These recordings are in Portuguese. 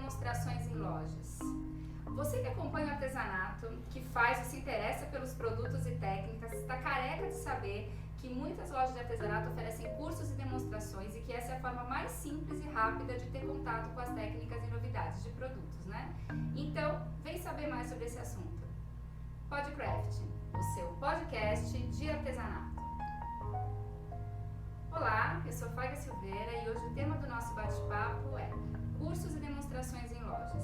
demonstrações em lojas. Você que acompanha o artesanato, que faz e se interessa pelos produtos e técnicas, está careca de saber que muitas lojas de artesanato oferecem cursos e demonstrações e que essa é a forma mais simples e rápida de ter contato com as técnicas e novidades de produtos, né? Então, vem saber mais sobre esse assunto. Podcraft, o seu podcast de artesanato. Olá, eu sou Fábia Silveira e hoje o tema do nosso bate-papo é cursos e demonstrações em lojas.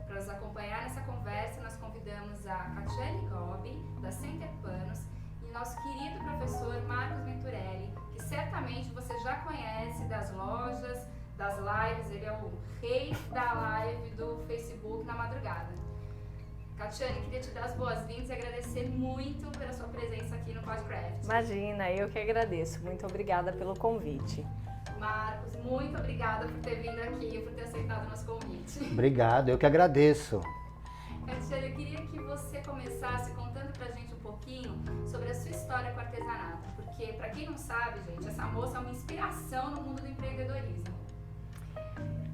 Para nos acompanhar nessa conversa, nós convidamos a Catiane Gobi, da Center Panos, e nosso querido professor Marcos Venturelli, que certamente você já conhece das lojas, das lives, ele é o rei da live do Facebook na madrugada. Catiane, queria te dar as boas-vindas e agradecer muito pela sua presença aqui no Podcraft. Imagina, eu que agradeço. Muito obrigada pelo convite. Marcos, muito obrigada por ter vindo aqui e por ter aceitado o nosso convite. Obrigado, eu que agradeço. Catiane, eu queria que você começasse contando pra gente um pouquinho sobre a sua história com o artesanato, porque, pra quem não sabe, gente, essa moça é uma inspiração no mundo do empreendedorismo.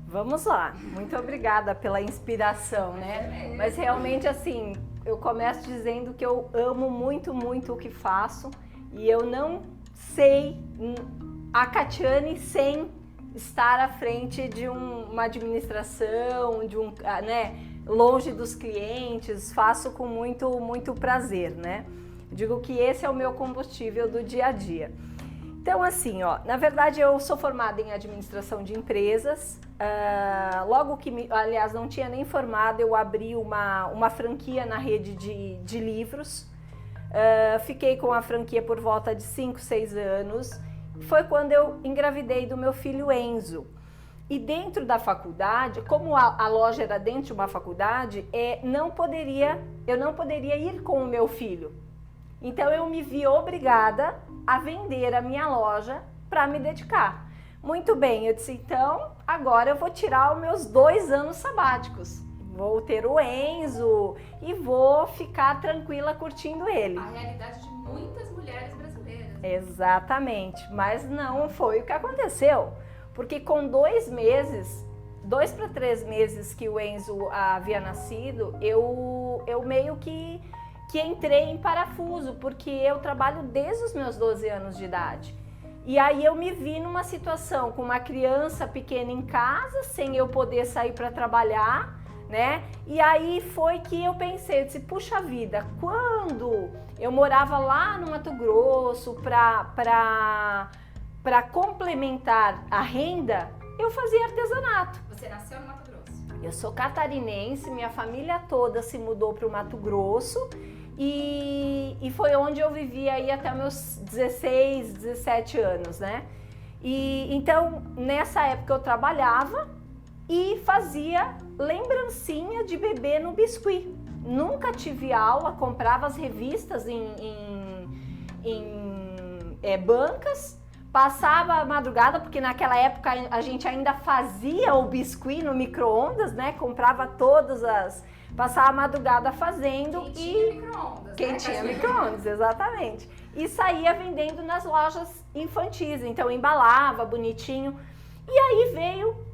Vamos lá, muito obrigada pela inspiração, né? Mas realmente assim, eu começo dizendo que eu amo muito, muito o que faço e eu não sei a Catiane sem estar à frente de uma administração, né, longe dos clientes, faço com muito, muito prazer, né? Digo que esse é o meu combustível do dia a dia. Então assim, ó, na verdade eu sou formada em administração de empresas, logo que, aliás, não tinha nem formado, eu abri uma franquia na rede de livros, fiquei com a franquia por volta de 5, 6 anos, foi quando eu engravidei do meu filho Enzo. E dentro da faculdade, como a loja era dentro de uma faculdade, eu não poderia ir com o meu filho. Então eu me vi obrigada a vender a minha loja para me dedicar. Muito bem, eu disse, então agora eu vou tirar os meus 2 anos sabáticos. Vou ter o Enzo e vou ficar tranquila curtindo ele. A realidade de muitas mulheres brasileiras. Exatamente, mas não foi o que aconteceu. Porque com 2 para 3 meses que o Enzo havia nascido, eu meio que entrei em parafuso, porque eu trabalho desde os meus 12 anos de idade. E aí eu me vi numa situação com uma criança pequena em casa, sem eu poder sair para trabalhar, né? E aí foi que eu pensei, eu disse, puxa vida, quando eu morava lá no Mato Grosso para complementar a renda, eu fazia artesanato. Você nasceu no Mato Grosso? Eu sou catarinense, minha família toda se mudou para o Mato Grosso e foi onde eu vivi aí até meus 16, 17 anos, né? E então, nessa época eu trabalhava e fazia lembrancinha de bebê no biscuit. Nunca tive aula, comprava as revistas em bancas, passava a madrugada, porque naquela época a gente ainda fazia o biscuit no micro-ondas, né? Comprava passava a madrugada fazendo. Quem tinha micro-ondas. Quem tinha micro-ondas, exatamente. E saía vendendo nas lojas infantis, então embalava bonitinho. E aí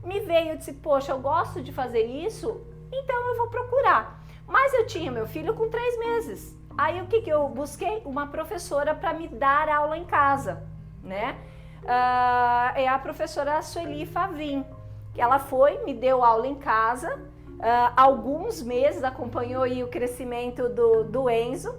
me veio, eu disse, poxa, eu gosto de fazer isso, então eu vou procurar. Mas eu tinha meu filho com 3 meses. Aí o que eu busquei? Uma professora para me dar aula em casa, né? É a professora Sueli Favrin, que ela me deu aula em casa, alguns meses, acompanhou aí o crescimento do Enzo,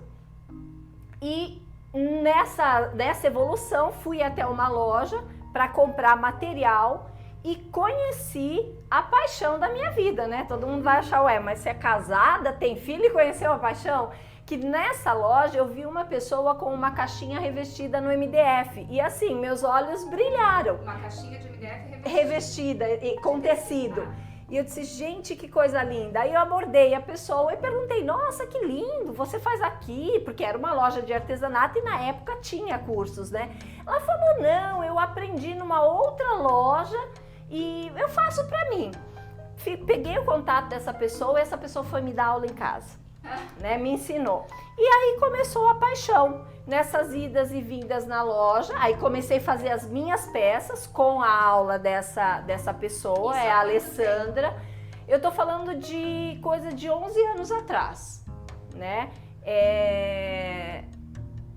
e nessa evolução fui até uma loja para comprar material e conheci a paixão da minha vida, né? Todo mundo vai achar, ué, mas você é casada, tem filho e conheceu a paixão? Que nessa loja eu vi uma pessoa com uma caixinha revestida no MDF e assim, meus olhos brilharam. Uma caixinha de MDF revestida com tecido. E eu disse, gente, que coisa linda. Aí eu abordei a pessoa e perguntei, nossa, que lindo, você faz aqui? Porque era uma loja de artesanato e na época tinha cursos, né? Ela falou, não, eu aprendi numa outra loja e eu faço pra mim. Peguei o contato dessa pessoa e essa pessoa foi me dar aula em casa, né? Me ensinou. E aí começou a paixão. Nessas idas e vindas na loja, aí comecei a fazer as minhas peças com a aula dessa pessoa, é a Alessandra. Eu tô falando de coisa de 11 anos atrás, né?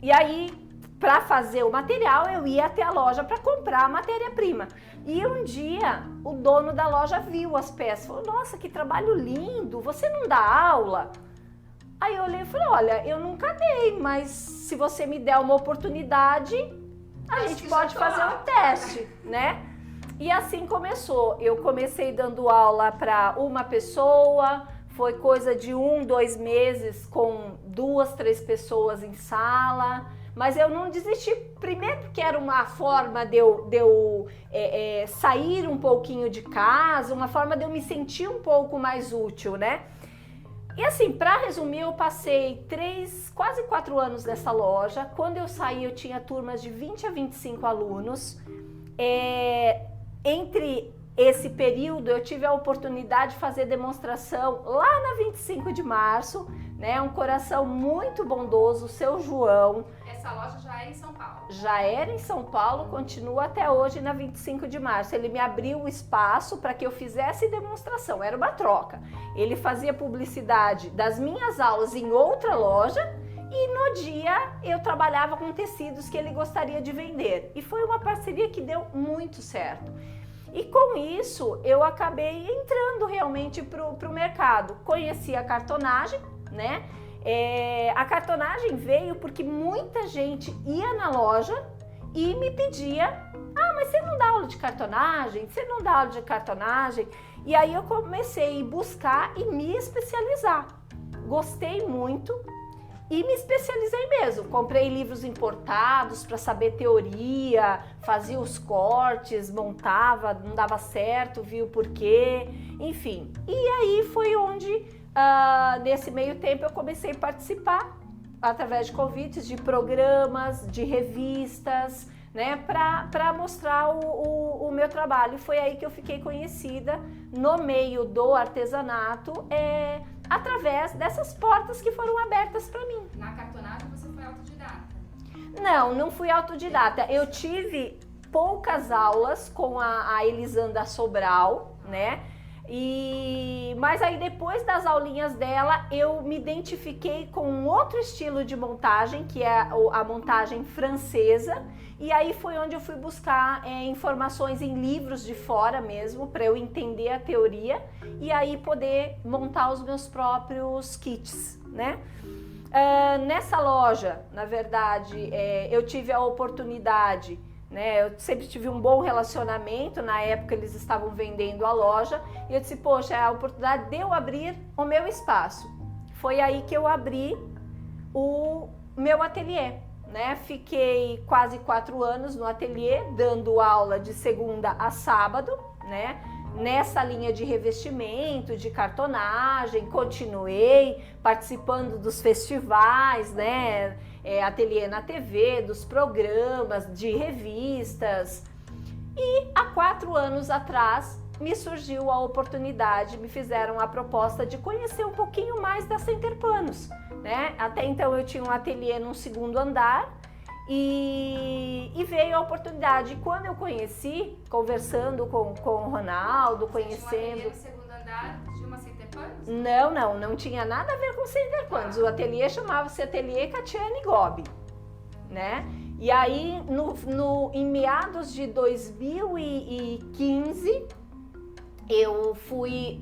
E aí, para fazer o material, eu ia até a loja para comprar a matéria-prima. E um dia, o dono da loja viu as peças, falou, nossa, que trabalho lindo, você não dá aula? Aí eu olhei e falei, olha, eu nunca dei, mas se você me der uma oportunidade, a gente pode fazer um teste, né? E assim começou. Eu comecei dando aula para uma pessoa, foi coisa de 1, 2 meses com 2, 3 pessoas em sala, mas eu não desisti, primeiro porque era uma forma de eu sair um pouquinho de casa, uma forma de eu me sentir um pouco mais útil, né? E assim, para resumir, eu passei quase 4 anos nessa loja. Quando eu saí, eu tinha turmas de 20 a 25 alunos. Entre esse período, eu tive a oportunidade de fazer demonstração lá na 25 de março, né? Um coração muito bondoso, o seu João. Essa loja já era em São Paulo? Já era em São Paulo, continua até hoje na 25 de março. Ele me abriu o espaço para que eu fizesse demonstração, era uma troca. Ele fazia publicidade das minhas aulas em outra loja e no dia eu trabalhava com tecidos que ele gostaria de vender. E foi uma parceria que deu muito certo. E com isso eu acabei entrando realmente pro mercado. Conheci a cartonagem, né? A cartonagem veio porque muita gente ia na loja e me pedia, mas você não dá aula de cartonagem? Você não dá aula de cartonagem? E aí eu comecei a buscar e me especializar. Gostei muito e me especializei mesmo. Comprei livros importados para saber teoria, fazia os cortes, montava, não dava certo, viu o porquê, enfim. E aí foi onde... nesse meio tempo eu comecei a participar através de convites de programas, de revistas, né, para mostrar o meu trabalho. Foi aí que eu fiquei conhecida no meio do artesanato, através dessas portas que foram abertas para mim. Na cartonagem você foi autodidata? Não fui autodidata. Eu tive poucas aulas com a Elisanda Sobral, né? Mas aí depois das aulinhas dela eu me identifiquei com um outro estilo de montagem, que é a montagem francesa, e aí foi onde eu fui buscar informações em livros de fora mesmo, para eu entender a teoria e aí poder montar os meus próprios kits, né? Nessa loja, na verdade, eu tive a oportunidade, né? Eu sempre tive um bom relacionamento, na época eles estavam vendendo a loja e eu disse, poxa, é a oportunidade de eu abrir o meu espaço. Foi aí que eu abri o meu ateliê, né? Fiquei quase 4 anos no ateliê, dando aula de segunda a sábado, né? Nessa linha de revestimento, de cartonagem, continuei participando dos festivais, né? Ateliê na TV, dos programas, de revistas. E há 4 anos atrás me surgiu a oportunidade, me fizeram a proposta de conhecer um pouquinho mais da Center Panos, né? Até então eu tinha um ateliê num 2º andar e veio a oportunidade. Quando eu conheci, conversando com o Ronaldo, conhecendo... Você tinha um ateliê no 2º andar de uma Center Panos? Não tinha nada a ver com Center Panos. O ateliê chamava-se Ateliê Catiane Gobi, né? E aí, em meados de 2015, eu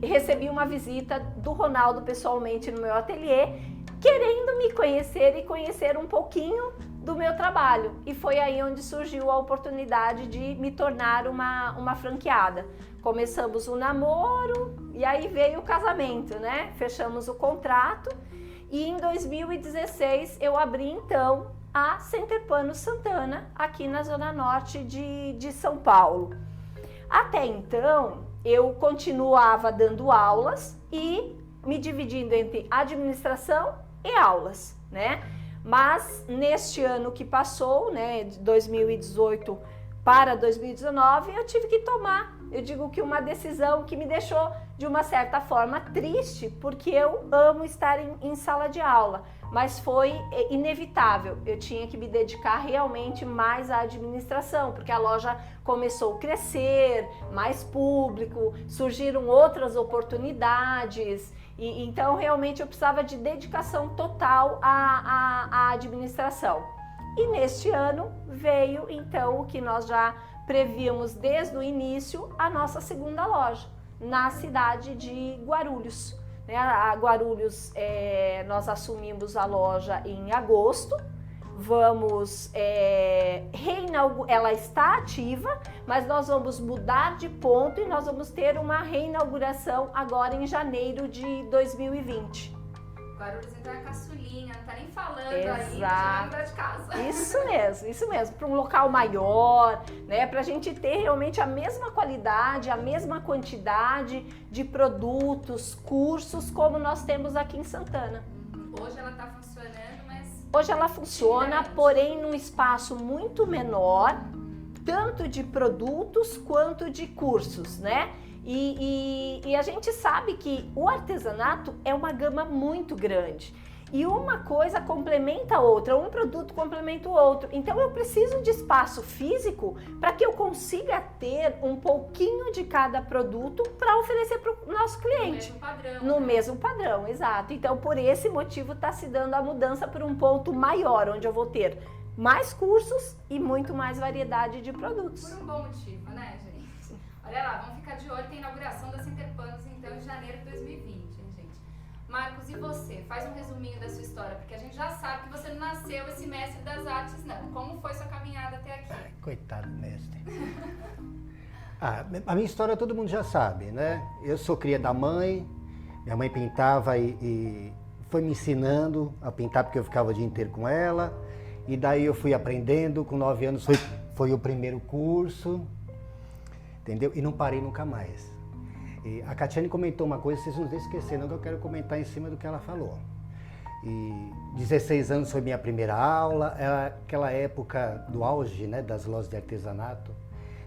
recebi uma visita do Ronaldo pessoalmente no meu ateliê, querendo me conhecer e conhecer um pouquinho do meu trabalho. E foi aí onde surgiu a oportunidade de me tornar uma franqueada. Começamos o namoro e aí veio o casamento, né? Fechamos o contrato e em 2016 eu abri então a Center Panos Santana aqui na Zona Norte de São Paulo. Até então eu continuava dando aulas e me dividindo entre administração e aulas, né? Mas neste ano que passou, né, de 2018 para 2019, eu tive que tomar eu digo que uma decisão que me deixou de uma certa forma triste, porque eu amo estar em sala de aula, mas foi inevitável, eu tinha que me dedicar realmente mais à administração, porque a loja começou a crescer, mais público, surgiram outras oportunidades, e então realmente eu precisava de dedicação total à administração. E neste ano veio então o que nós já prevíamos desde o início, a nossa segunda loja, na cidade de Guarulhos. A Guarulhos, nós assumimos a loja em agosto, vamos ela está ativa, mas nós vamos mudar de ponto e nós vamos ter uma reinauguração agora em janeiro de 2020. Guarulhos então é caçulinha, não tá nem falando Exato. ainda, já mudar de casa. Isso mesmo, para um local maior, né, pra gente ter realmente a mesma qualidade, a mesma quantidade de produtos, cursos, como nós temos aqui em Santana. Hoje ela tá funcionando, mas... Hoje ela funciona, porém num espaço muito menor, tanto de produtos quanto de cursos, né? E a gente sabe que o artesanato é uma gama muito grande e uma coisa complementa a outra, um produto complementa o outro. Então eu preciso de espaço físico para que eu consiga ter um pouquinho de cada produto para oferecer para o nosso cliente. No mesmo padrão. No mesmo padrão, exato. Então por esse motivo está se dando a mudança para um ponto maior, onde eu vou ter mais cursos e muito mais variedade de produtos. Por um bom motivo, né, gente? Olha lá, vamos ficar de olho, tem inauguração da Centerpanos, então, em janeiro de 2020, hein, gente? Marcos, e você? Faz um resuminho da sua história, porque a gente já sabe que você não nasceu esse mestre das artes, não. Como foi sua caminhada até aqui? Ai, coitado mestre. A minha história todo mundo já sabe, né? Eu sou cria da mãe, minha mãe pintava e foi me ensinando a pintar porque eu ficava o dia inteiro com ela. E daí eu fui aprendendo, com 9 anos foi o primeiro curso. Entendeu? E não parei nunca mais. E a Catiane comentou uma coisa, vocês não vão esquecer, não, que eu quero comentar em cima do que ela falou. E 16 anos foi minha primeira aula, era aquela época do auge, né, das lojas de artesanato.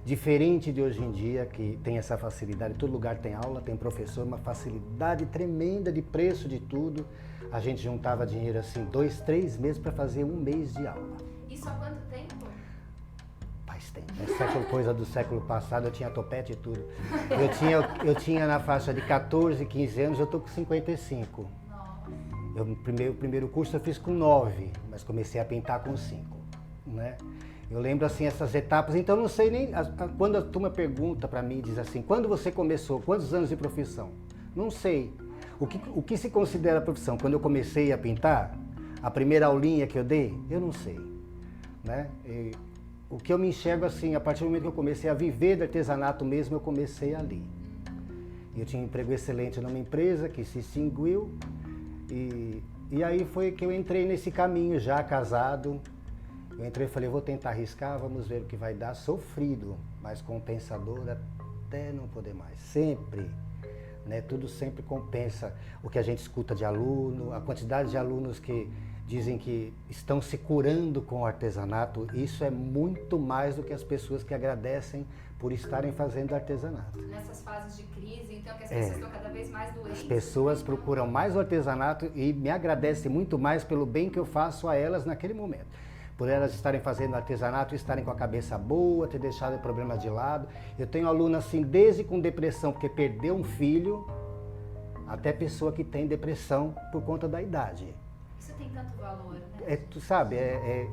Diferente de hoje em dia, que tem essa facilidade, todo lugar tem aula, tem professor, uma facilidade tremenda de preço de tudo. A gente juntava dinheiro assim, 2, 3 meses para fazer um mês de aula. Isso há quanto tempo? Coisa do século passado, eu tinha topete e tudo. Eu tinha na faixa de 14, 15 anos, eu tô com 55. Nossa. O primeiro curso eu fiz com 9, mas comecei a pintar com 5, né? Eu lembro assim essas etapas, então não sei nem, quando a turma pergunta para mim, diz assim, quando você começou, quantos anos de profissão? Não sei. O que se considera profissão? Quando eu comecei a pintar, a primeira aulinha que eu dei, eu não sei, né? O que eu me enxergo assim, a partir do momento que eu comecei a viver do artesanato mesmo, eu comecei ali. Eu tinha um emprego excelente numa empresa que se extinguiu e aí foi que eu entrei nesse caminho já casado. Eu entrei e falei, vou tentar arriscar, vamos ver o que vai dar. Sofrido, mas compensador até não poder mais. Sempre, né? Tudo sempre compensa o que a gente escuta de aluno, a quantidade de alunos que dizem que estão se curando com o artesanato. Isso é muito mais do que as pessoas que agradecem por estarem fazendo artesanato. Nessas fases de crise, então, que as pessoas estão cada vez mais doentes. As pessoas procuram mais o artesanato e me agradecem muito mais pelo bem que eu faço a elas naquele momento. Por elas estarem fazendo artesanato, estarem com a cabeça boa, ter deixado problemas de lado. Eu tenho aluno assim, desde com depressão, porque perdeu um filho, até pessoa que tem depressão por conta da idade. Isso tem tanto valor, né? Tu sabe,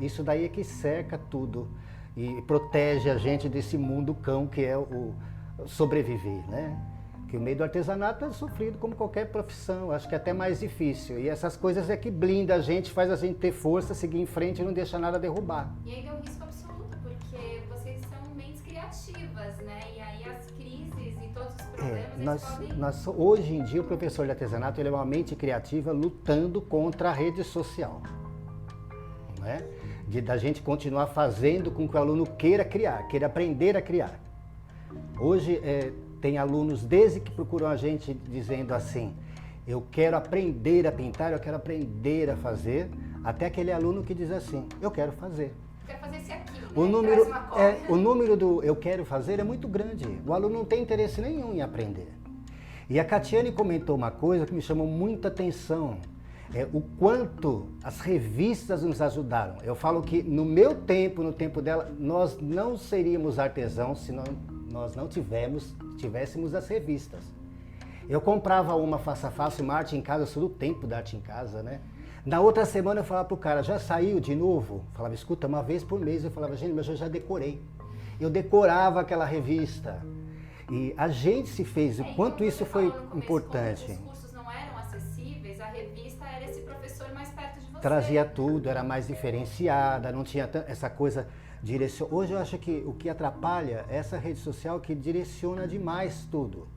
isso daí é que cerca tudo e protege a gente desse mundo cão que é o sobreviver, né? Que o meio do artesanato é sofrido como qualquer profissão, acho que é até mais difícil. E essas coisas é que blinda a gente, faz a gente ter força, seguir em frente e não deixar nada derrubar. E ainda é um risco absoluto, porque vocês são mentes criativas, né? E aí as crises e todos os problemas, hoje em dia o professor de artesanato ele é uma mente criativa lutando contra a rede social, né? Da gente continuar fazendo com que o aluno queira criar, queira aprender a criar. Hoje tem alunos desde que procuram a gente dizendo assim, eu quero aprender a pintar, eu quero aprender a fazer, até aquele aluno que diz assim, eu quero fazer. quero fazer esse aqui, né? O número do eu quero fazer é muito grande. O aluno não tem interesse nenhum em aprender. E a Catiane comentou uma coisa que me chamou muita atenção. O quanto as revistas nos ajudaram. Eu falo que no meu tempo, no tempo dela, nós não seríamos artesãos se nós não tivéssemos as revistas. Eu comprava uma Faça Fácil, uma arte em casa, eu sou do tempo da arte em casa, né? Na outra semana eu falava pro cara, já saiu de novo? Eu falava, escuta, uma vez por mês. Eu falava, gente, mas eu já decorei. Eu decorava aquela revista. E a gente se fez, o quanto isso foi importante. Os cursos não eram acessíveis, a revista era esse professor mais perto de você. Trazia tudo, era mais diferenciada, não tinha essa coisa direciona. Hoje eu acho que o que atrapalha é essa rede social que direciona demais tudo.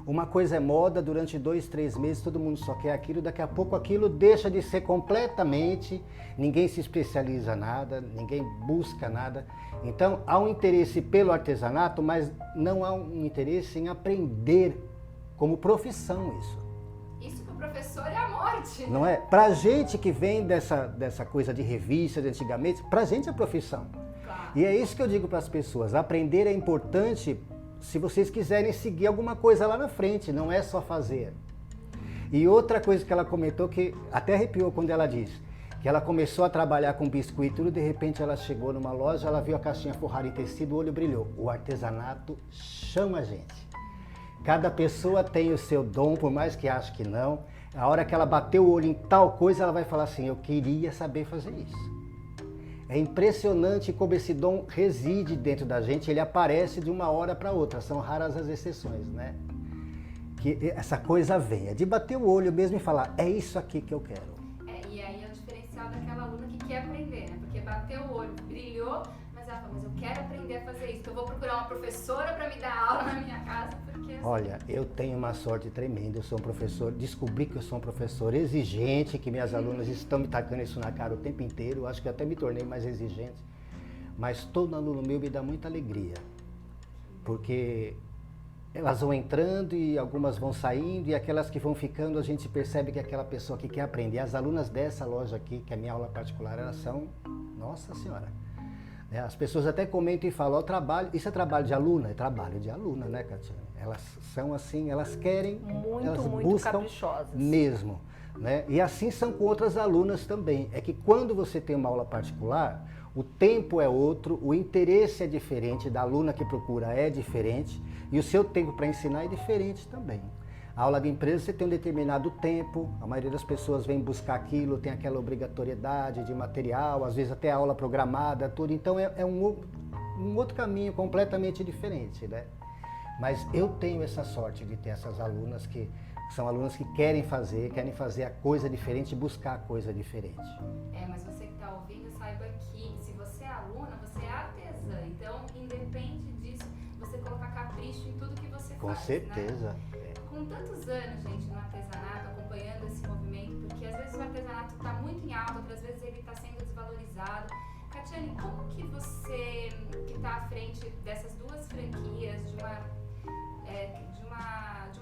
Uma coisa é moda, durante 2, 3 meses todo mundo só quer aquilo, daqui a pouco aquilo deixa de ser completamente, ninguém se especializa em nada, ninguém busca nada. Então há um interesse pelo artesanato, mas não há um interesse em aprender como profissão isso. Isso para o professor é a morte. Não é? Pra gente que vem dessa coisa de revista de antigamente, pra gente é profissão. Claro. E é isso que eu digo para as pessoas, aprender é importante se vocês quiserem seguir alguma coisa lá na frente, não é só fazer. E outra coisa que ela comentou, que até arrepiou quando ela disse, que ela começou a trabalhar com biscuit e tudo, de repente ela chegou numa loja, ela viu a caixinha forrada em tecido, o olho brilhou. O artesanato chama a gente. Cada pessoa tem o seu dom, por mais que ache que não. A hora que ela bateu o olho em tal coisa, ela vai falar assim, eu queria saber fazer isso. É impressionante como esse dom reside dentro da gente, ele aparece de uma hora para outra, são raras as exceções, né? Que essa coisa vem, é de bater o olho mesmo e falar, é isso aqui que eu quero. E aí é o diferencial daquela aluna que quer aprender, né? Porque bateu o olho, brilhou, mas ela fala, mas eu quero aprender a fazer isso, então eu vou procurar uma professora para me dar aula na minha casa, porque... Olha, eu tenho uma sorte tremenda, eu sou um professor, descobri que eu sou um professor exigente, que minhas alunas estão me tacando isso na cara o tempo inteiro, acho que eu até me tornei mais exigente, mas todo aluno meu me dá muita alegria, porque elas vão entrando e algumas vão saindo, e aquelas que vão ficando, a gente percebe que aquela pessoa que quer aprender, as alunas dessa loja aqui, que é a minha aula particular, elas são, nossa senhora, as pessoas até comentam e falam, isso é trabalho de aluna? É trabalho de aluna, né, Catiane? Elas são assim, elas querem, elas buscam caprichosas mesmo, né? E assim são com outras alunas também. É que quando você tem uma aula particular, o tempo é outro, o interesse é diferente, da aluna que procura é diferente, e o seu tempo para ensinar é diferente também. A aula de empresa você tem um determinado tempo, a maioria das pessoas vem buscar aquilo, tem aquela obrigatoriedade de material, às vezes até aula programada, tudo, então é um outro caminho completamente diferente, né? Mas eu tenho essa sorte de ter essas alunas que são alunas que querem fazer a coisa diferente, buscar a coisa diferente. Mas você que está ouvindo, saiba que se você é aluna, você é artesã, então independe disso, você colocar capricho em tudo que você faz. Com certeza. Né? Com tantos anos, gente, no artesanato, acompanhando esse movimento, porque às vezes o artesanato está muito em alta, outras vezes ele está sendo desvalorizado. Catiane, como que você, que está à frente dessas duas franquias, de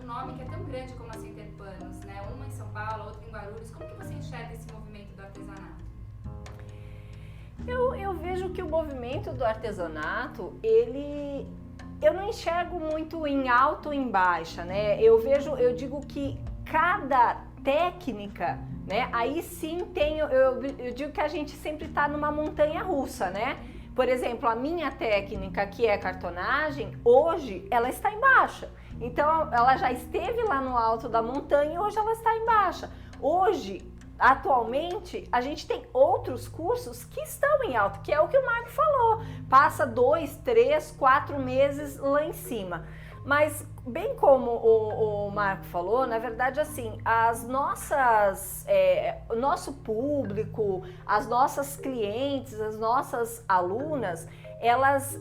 um nome que é tão grande como a Center Panos, né? Uma em São Paulo, outra em Guarulhos, como que você enxerga esse movimento do artesanato? Eu vejo que o movimento do artesanato, eu não enxergo muito em alta ou em baixa, né? Eu digo que cada técnica, né? Aí sim eu digo que a gente sempre está numa montanha russa, né? Por exemplo, a minha técnica, que é cartonagem, hoje ela está em baixa. Então ela já esteve lá no alto da montanha e hoje ela está em baixa. Hoje, atualmente, a gente tem outros cursos que estão em alta, que é o que o Marco falou. Passa 2, 3, 4 meses lá em cima. Mas, bem como o Marco falou, na verdade, assim, o nosso público, as nossas clientes, as nossas alunas, elas,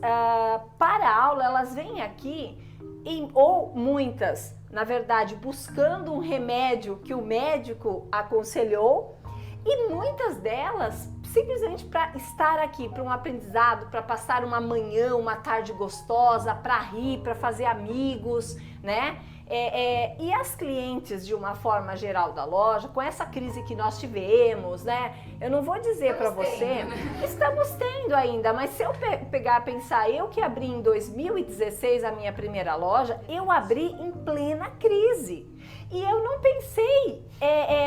para a aula, elas vêm aqui, ou muitas, na verdade, buscando um remédio que o médico aconselhou, e muitas delas simplesmente para estar aqui, para um aprendizado, para passar uma manhã, uma tarde gostosa, para rir, para fazer amigos, né? E as clientes, de uma forma geral da loja, com essa crise que nós tivemos, né? Eu não vou dizer para você, estamos tendo ainda, mas se eu pegar, pensar, eu que abri em 2016 a minha primeira loja, eu abri em plena crise. E eu não pensei,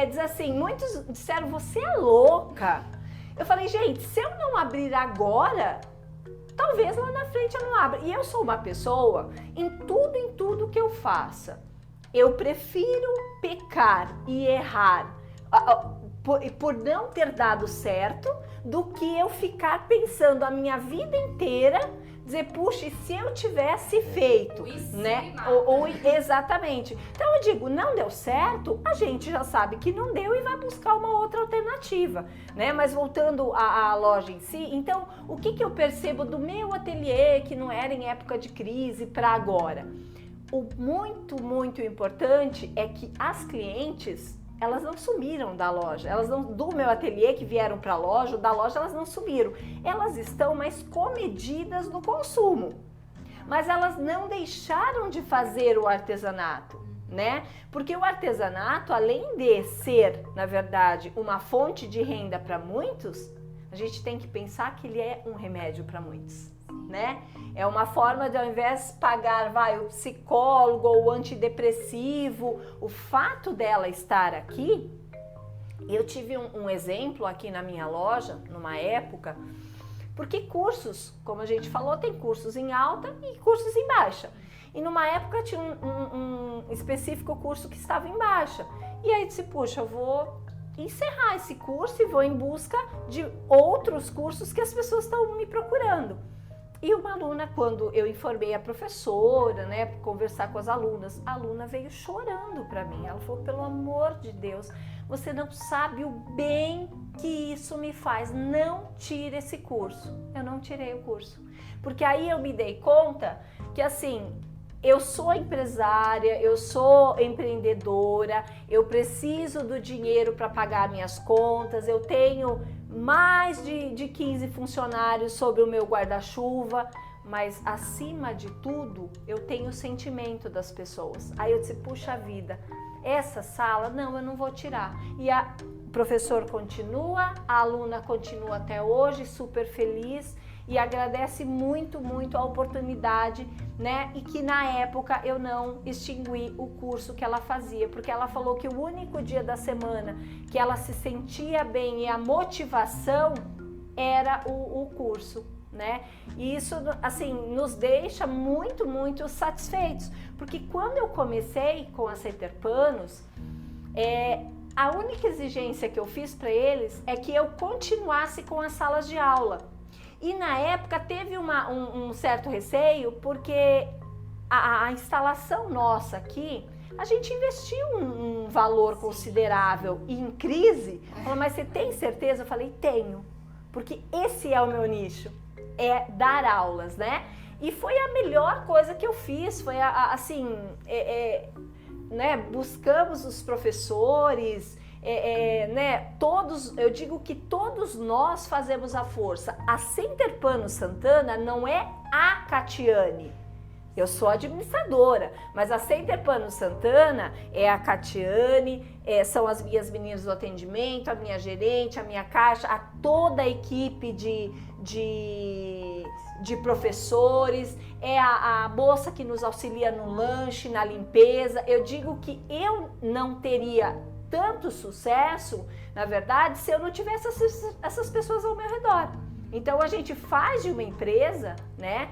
dizer assim, muitos disseram, você é louca. Eu falei, gente, se eu não abrir agora, talvez lá na frente eu não abra. E eu sou uma pessoa, em tudo que eu faça, eu prefiro pecar e errar por não ter dado certo, do que eu ficar pensando a minha vida inteira, dizer, puxa, e se eu tivesse feito, né? Exatamente. Então eu digo, não deu certo, a gente já sabe que não deu e vai buscar uma outra alternativa, né? Mas voltando à loja em si, então o que eu percebo do meu ateliê, que não era em época de crise, para agora? O muito importante é que as clientes, elas não sumiram da loja, elas não, do meu ateliê que vieram para a loja, da loja elas não sumiram, elas estão mais comedidas no consumo, mas elas não deixaram de fazer o artesanato, né? Porque o artesanato, além de ser, na verdade, uma fonte de renda para muitos, a gente tem que pensar que ele é um remédio para muitos, né? É uma forma de, ao invés de pagar, o psicólogo ou o antidepressivo, o fato dela estar aqui. Eu tive um exemplo aqui na minha loja, numa época, porque cursos, como a gente falou, tem cursos em alta e cursos em baixa. E numa época tinha um específico curso que estava em baixa. E aí disse, puxa, eu vou encerrar esse curso e vou em busca de outros cursos que as pessoas estão me procurando. E uma aluna, quando eu informei a professora, né, para conversar com as alunas, a aluna veio chorando para mim. Ela falou, pelo amor de Deus, você não sabe o bem que isso me faz. Não tire esse curso. Eu não tirei o curso. Porque aí eu me dei conta que, assim, eu sou empresária, eu sou empreendedora, eu preciso do dinheiro para pagar minhas contas, eu tenho mais de 15 funcionários sobre o meu guarda-chuva, mas acima de tudo eu tenho o sentimento das pessoas. Aí eu disse, puxa vida, essa sala, não, eu não vou tirar. E o professor continua, a aluna continua até hoje, super feliz, e agradece muito a oportunidade, né? E que na época eu não extingui o curso que ela fazia, porque ela falou que o único dia da semana que ela se sentia bem e a motivação era o curso, né? E isso, assim, nos deixa muito satisfeitos, porque quando eu comecei com a Center Panos, a única exigência que eu fiz para eles é que eu continuasse com as salas de aula. E na época teve um certo receio, porque a instalação nossa aqui, a gente investiu um valor considerável e em crise. Falou, mas você tem certeza? Eu falei, tenho, porque esse é o meu nicho, é dar aulas, né? E foi a melhor coisa que eu fiz, foi né? Buscamos os professores, né, todos, eu digo que todos nós fazemos a força. A Center Panos Santana não é a Catiane, eu sou administradora, mas a Center Panos Santana é a Catiane, são as minhas meninas do atendimento, a minha gerente, a minha caixa, toda a equipe de professores, é a moça que nos auxilia no lanche, na limpeza. Eu digo que eu não teria tanto sucesso, na verdade, se eu não tivesse essas pessoas ao meu redor. Então a gente faz de uma empresa, né?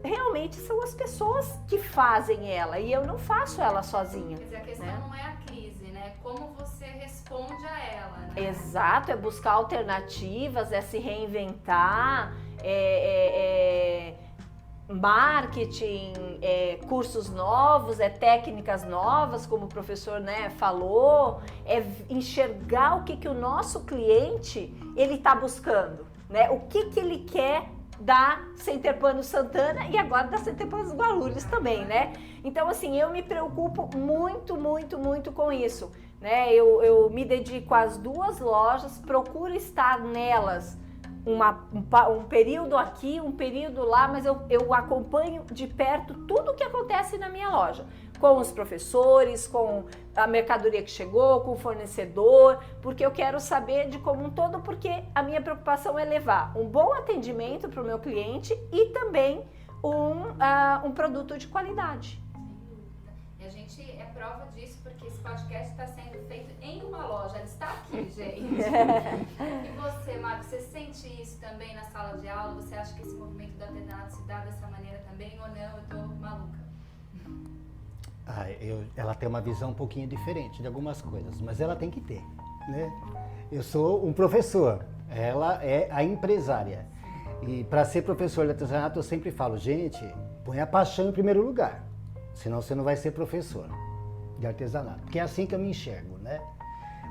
Realmente são as pessoas que fazem ela, e eu não faço ela sozinha. Quer dizer, a questão, né, não é a crise, né? Como você responde a ela, né? Exato, é buscar alternativas, é se reinventar, marketing, cursos novos, técnicas novas, como o professor, né, falou, enxergar o que o nosso cliente ele está buscando, né? O que ele quer da Center Panos Santana e agora da Center Panos Guarulhos também, né? Então, assim, eu me preocupo muito com isso, né? né? Eu me dedico às 2 lojas, procuro estar nelas um período aqui, um período lá, mas eu acompanho de perto tudo o que acontece na minha loja, com os professores, com a mercadoria que chegou, com o fornecedor, porque eu quero saber de como um todo, porque a minha preocupação é levar um bom atendimento para o meu cliente e também um produto de qualidade. E a gente é prova disso porque esse podcast está sendo feito em uma loja, ele está aqui, gente. E você, Marcos, você sente isso também na sala de aula? Você acha que esse movimento do artesanato se dá dessa maneira também ou não? Eu tô maluca. Ela tem uma visão um pouquinho diferente de algumas coisas, mas ela tem que ter, né? Eu sou um professor, ela é a empresária. E para ser professor de artesanato eu sempre falo, gente, põe a paixão em primeiro lugar, senão você não vai ser professor de artesanato, porque é assim que eu me enxergo, né?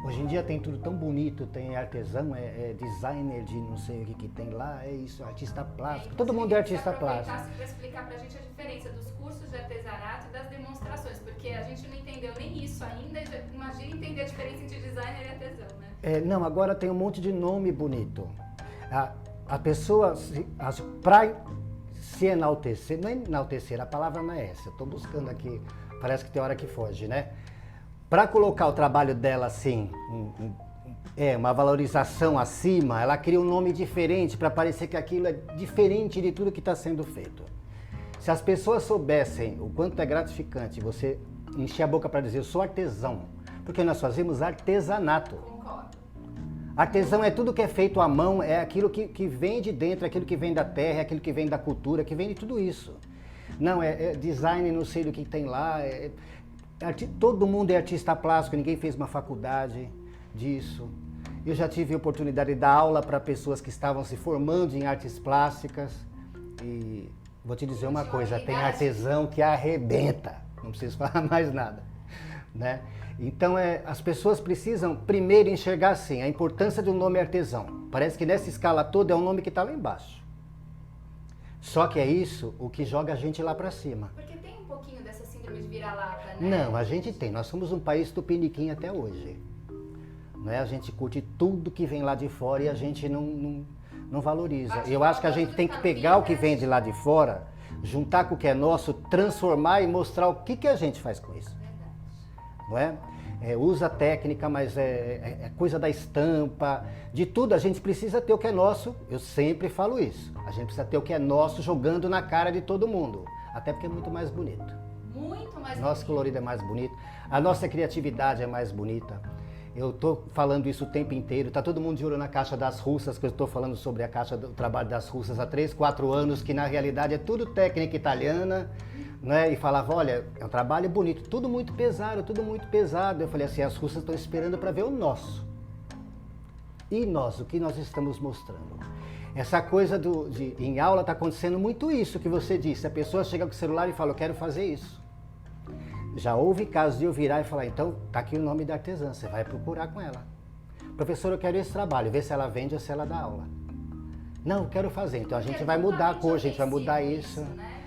Hoje em dia tem tudo tão bonito, tem artesão, é designer de não sei o que tem lá, é isso, artista plástico, todo mundo é artista plástico. Para explicar pra gente a diferença dos cursos de artesanato e das demonstrações, porque a gente não entendeu nem isso ainda, imagina entender a diferença entre designer e artesão, né? Não, agora tem um monte de nome bonito. A pessoa, para se enaltecer, não é enaltecer, a palavra não é essa, eu estou buscando aqui, parece que tem hora que foge, né? Para colocar o trabalho dela assim, uma valorização acima, ela cria um nome diferente para parecer que aquilo é diferente de tudo que está sendo feito. Se as pessoas soubessem o quanto é gratificante você encher a boca para dizer eu sou artesão, porque nós fazemos artesanato. Concordo. Artesão é tudo que é feito à mão, é aquilo que vem de dentro, é aquilo que vem da terra, é aquilo que vem da cultura, que vem de tudo isso. Não, é design, não sei do que tem lá, todo mundo é artista plástico, ninguém fez uma faculdade disso. Eu já tive a oportunidade de dar aula para pessoas que estavam se formando em artes plásticas e vou te dizer uma coisa, tem artesão que arrebenta, não preciso falar mais nada, né? Então as pessoas precisam primeiro enxergar assim, a importância do nome artesão. Parece que nessa escala toda é um nome que está lá embaixo. Só que é isso o que joga a gente lá para cima. Porque tem um pouquinho dessa síndrome de vira-lata, né? Não, a gente tem. Nós somos um país tupiniquim até hoje. Né? A gente curte tudo que vem lá de fora e a gente não valoriza. Eu acho que a gente tem que pegar o que vem de lá de fora, juntar com o que é nosso, transformar e mostrar o que a gente faz com isso. Não é? Usa técnica, mas é coisa da estampa, de tudo. A gente precisa ter o que é nosso, eu sempre falo isso. A gente precisa ter o que é nosso jogando na cara de todo mundo, até porque é muito mais bonito. Muito mais Nosso colorido é mais bonito, a nossa criatividade é mais bonita. Eu estou falando isso o tempo inteiro, está todo mundo de olho na Caixa das Russas, que eu estou falando sobre a Caixa do Trabalho das Russas há 3, 4 anos, que na realidade é tudo técnica italiana, né? E falava, olha, é um trabalho bonito, tudo muito pesado, tudo muito pesado. Eu falei assim, as russas estão esperando para ver o nosso. E nós, o que nós estamos mostrando? Essa coisa em aula está acontecendo muito isso que você disse, a pessoa chega com o celular e fala, eu quero fazer isso. Já houve casos de eu virar e falar, então, tá aqui o nome da artesã, você vai procurar com ela. Professor, eu quero esse trabalho, ver se ela vende ou se ela dá aula. Não, eu quero fazer, então a gente vai mudar a cor, a gente vai mudar isso. Né?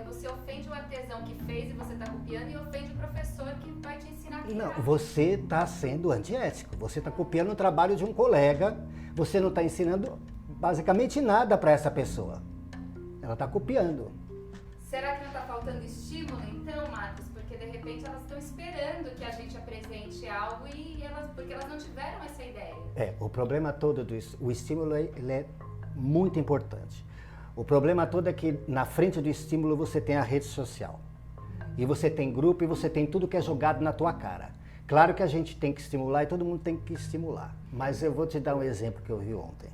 Você ofende o artesão que fez e você está copiando e ofende o professor que vai te ensinar. Não, você está sendo antiético, você está copiando o trabalho de um colega, você não está ensinando basicamente nada para essa pessoa. Ela está copiando. Será que não está faltando estímulo então, Marcos? Porque de repente elas estão esperando que a gente apresente algo porque elas não tiveram essa ideia. O problema todo o estímulo ele é muito importante. O problema todo é que na frente do estímulo você tem a rede social. E você tem grupo e você tem tudo que é jogado na tua cara. Claro que a gente tem que estimular e todo mundo tem que estimular. Mas eu vou te dar um exemplo que eu vi ontem.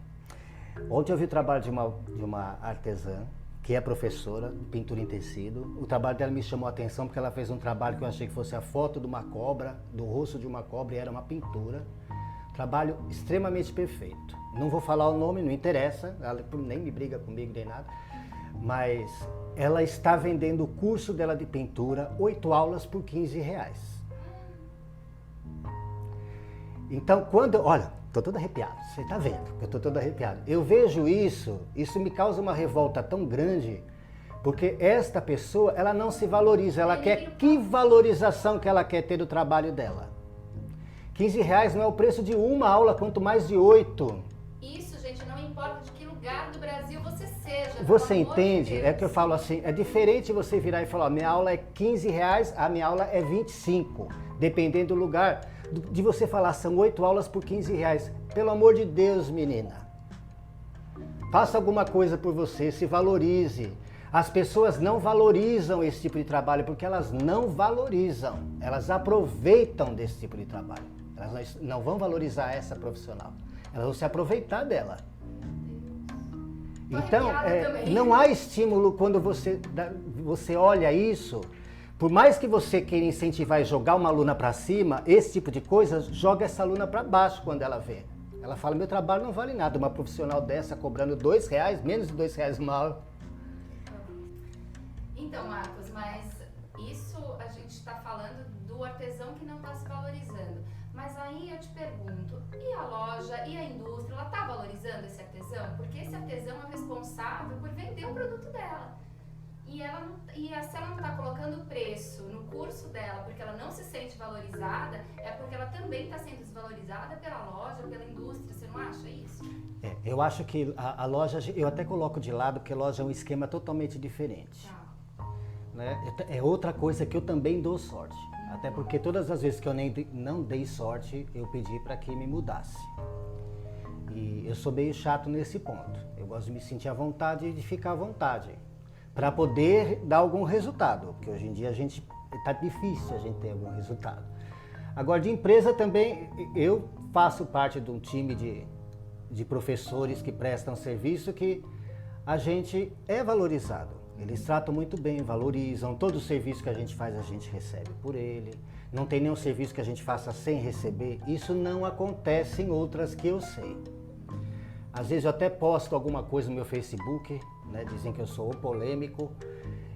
Ontem eu vi o trabalho de uma artesã, que é professora de pintura em tecido. O trabalho dela me chamou a atenção porque ela fez um trabalho que eu achei que fosse a foto de uma cobra, do rosto de uma cobra, e era uma pintura. Trabalho extremamente perfeito. Não vou falar o nome, não interessa, ela nem me briga comigo nem nada, mas ela está vendendo o curso dela de pintura, 8 aulas por R$15. Então, olha, estou todo arrepiado, você está vendo que eu estou todo arrepiado. Eu vejo isso me causa uma revolta tão grande, porque esta pessoa, ela não se valoriza, ela quer que valorização que ela quer ter do trabalho dela. R$15 não é o preço de uma aula, quanto mais de 8. Isso, gente, não importa de que lugar do Brasil você seja. Você pelo amor de entende? Deus. É que eu falo assim, é diferente você virar e falar, ó, minha aula é R$15, a minha aula é 25, dependendo do lugar. De você falar, são 8 aulas por R$15. Pelo amor de Deus, menina. Faça alguma coisa por você, se valorize. As pessoas não valorizam esse tipo de trabalho porque elas não valorizam. Elas aproveitam desse tipo de trabalho. Elas não vão valorizar essa profissional. Elas vão se aproveitar dela. Então, não há estímulo quando você olha isso. Por mais que você queira incentivar e jogar uma aluna para cima, esse tipo de coisa joga essa aluna para baixo quando ela vê. Ela fala, meu trabalho não vale nada, uma profissional dessa cobrando R$2, menos de R$2 uma aula. Então, Marcos, mas isso a gente está falando do artesão que não está se valorizando. Mas aí eu te pergunto, e a loja, e a indústria, ela está valorizando esse artesão? Porque esse artesão é responsável por vender o produto dela. E se ela não está colocando preço no curso dela porque ela não se sente valorizada, é porque ela também está sendo desvalorizada pela loja, pela indústria. Você não acha isso? Eu acho que a loja, eu até coloco de lado, porque a loja é um esquema totalmente diferente. Né? É outra coisa que eu também dou sorte. Até porque todas as vezes que eu não dei sorte, eu pedi para que me mudasse. E eu sou meio chato nesse ponto. Eu gosto de me sentir à vontade e de ficar à vontade. Para poder dar algum resultado, porque hoje em dia tá difícil a gente ter algum resultado. Agora, de empresa também, eu faço parte de um time de professores que prestam serviço que a gente é valorizado. Eles tratam muito bem, valorizam. Todo o serviço que a gente faz, a gente recebe por ele. Não tem nenhum serviço que a gente faça sem receber. Isso não acontece em outras que eu sei. Às vezes eu até posto alguma coisa no meu Facebook, né? Dizem que eu sou polêmico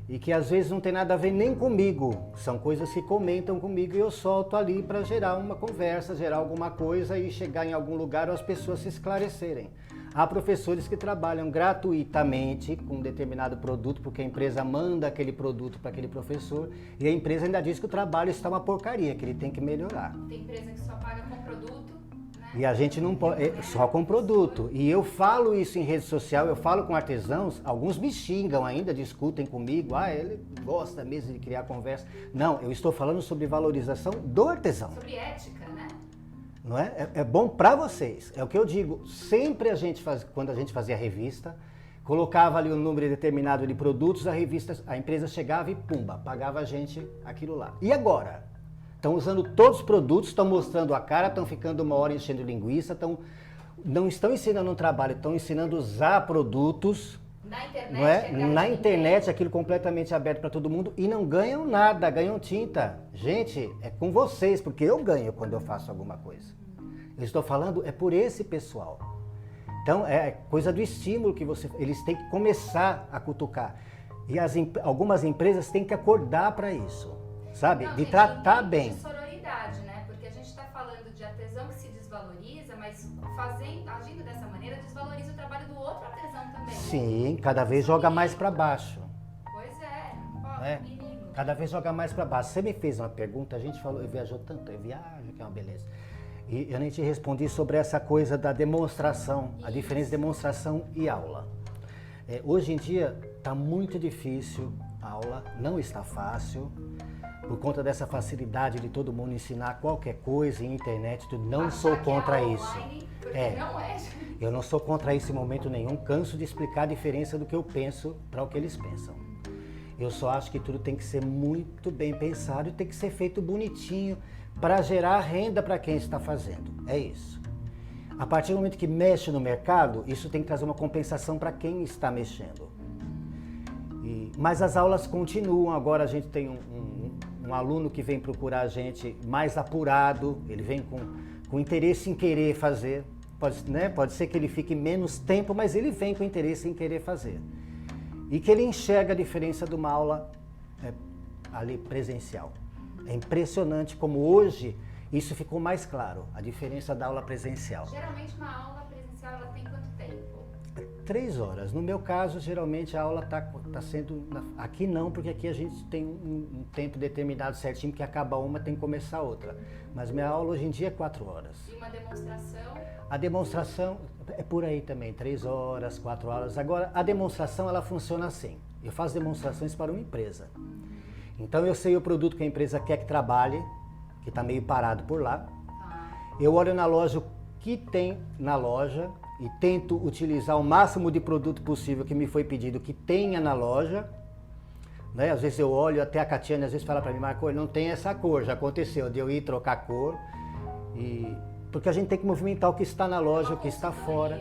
e que às vezes não tem nada a ver nem comigo. São coisas que comentam comigo e eu solto ali para gerar uma conversa, gerar alguma coisa e chegar em algum lugar ou as pessoas se esclarecerem. Há professores que trabalham gratuitamente com um determinado produto porque a empresa manda aquele produto para aquele professor e a empresa ainda diz que o trabalho está uma porcaria, que ele tem que melhorar. Tem empresa que só paga com produto, né? E a gente não pode, só com produto. E eu falo isso em rede social, eu falo com artesãos, alguns me xingam ainda, discutem comigo, ele gosta mesmo de criar conversa. Não, eu estou falando sobre valorização do artesão. Sobre ética, né? Não é? É bom para vocês. É o que eu digo. Sempre quando a gente fazia a revista, colocava ali um número determinado de produtos, a empresa chegava e pumba, pagava a gente aquilo lá. E agora? Estão usando todos os produtos, estão mostrando a cara, estão ficando uma hora enchendo linguiça, não estão ensinando um trabalho, estão ensinando a usar produtos. Na internet, não é? Na internet, aquilo completamente aberto para todo mundo e não ganham nada, ganham tinta. Gente, é com vocês, porque eu ganho quando eu faço alguma coisa. Eu estou falando, é por esse pessoal. Então, é coisa do estímulo que eles têm que começar a cutucar. E algumas empresas têm que acordar para isso, sabe? Não, de gente, tratar bem. De sororidade, né? Porque a gente está falando de artesão que se desvaloriza, mas agindo dessa maneira, desvaloriza o trabalho do outro artesão também. Sim, cada vez joga mais para baixo. Pois é, perigo. Cada vez joga mais para baixo. Você me fez uma pergunta, a gente falou, eu viajou tanto, eu viajo, que é uma beleza. E eu nem te respondi sobre essa coisa da demonstração, a diferença de demonstração e aula. Hoje em dia está muito difícil a aula, não está fácil, por conta dessa facilidade de todo mundo ensinar qualquer coisa em internet, não sou contra isso. Não é. Eu não sou contra isso em momento nenhum, canso de explicar a diferença do que eu penso para o que eles pensam. Eu só acho que tudo tem que ser muito bem pensado e tem que ser feito bonitinho para gerar renda para quem está fazendo. É isso. A partir do momento que mexe no mercado, isso tem que trazer uma compensação para quem está mexendo. Mas as aulas continuam. Agora a gente tem um aluno que vem procurar a gente mais apurado, ele vem com interesse em querer fazer. Pode ser que ele fique menos tempo, mas ele vem com interesse em querer fazer. E que ele enxerga a diferença de uma aula ali presencial. É impressionante como hoje isso ficou mais claro, a diferença da aula presencial. Geralmente uma aula presencial ela tem quanto tempo? 3 horas. No meu caso, geralmente a aula tá sendo... Aqui não, porque aqui a gente tem um tempo determinado certinho, que acaba uma, tem que começar outra. Mas minha aula hoje em dia é 4 horas. E uma demonstração? A demonstração é por aí também, 3 horas, 4 horas. Agora, a demonstração, ela funciona assim. Eu faço demonstrações para uma empresa. Então, eu sei o produto que a empresa quer que trabalhe, que está meio parado por lá. Eu olho na loja o que tem na loja e tento utilizar o máximo de produto possível que me foi pedido que tenha na loja. Né? Às vezes eu olho, até a Catiane às vezes fala para mim, Marco, não tem essa cor, já aconteceu de eu ir trocar cor. Porque a gente tem que movimentar o que está na loja, o que está fora.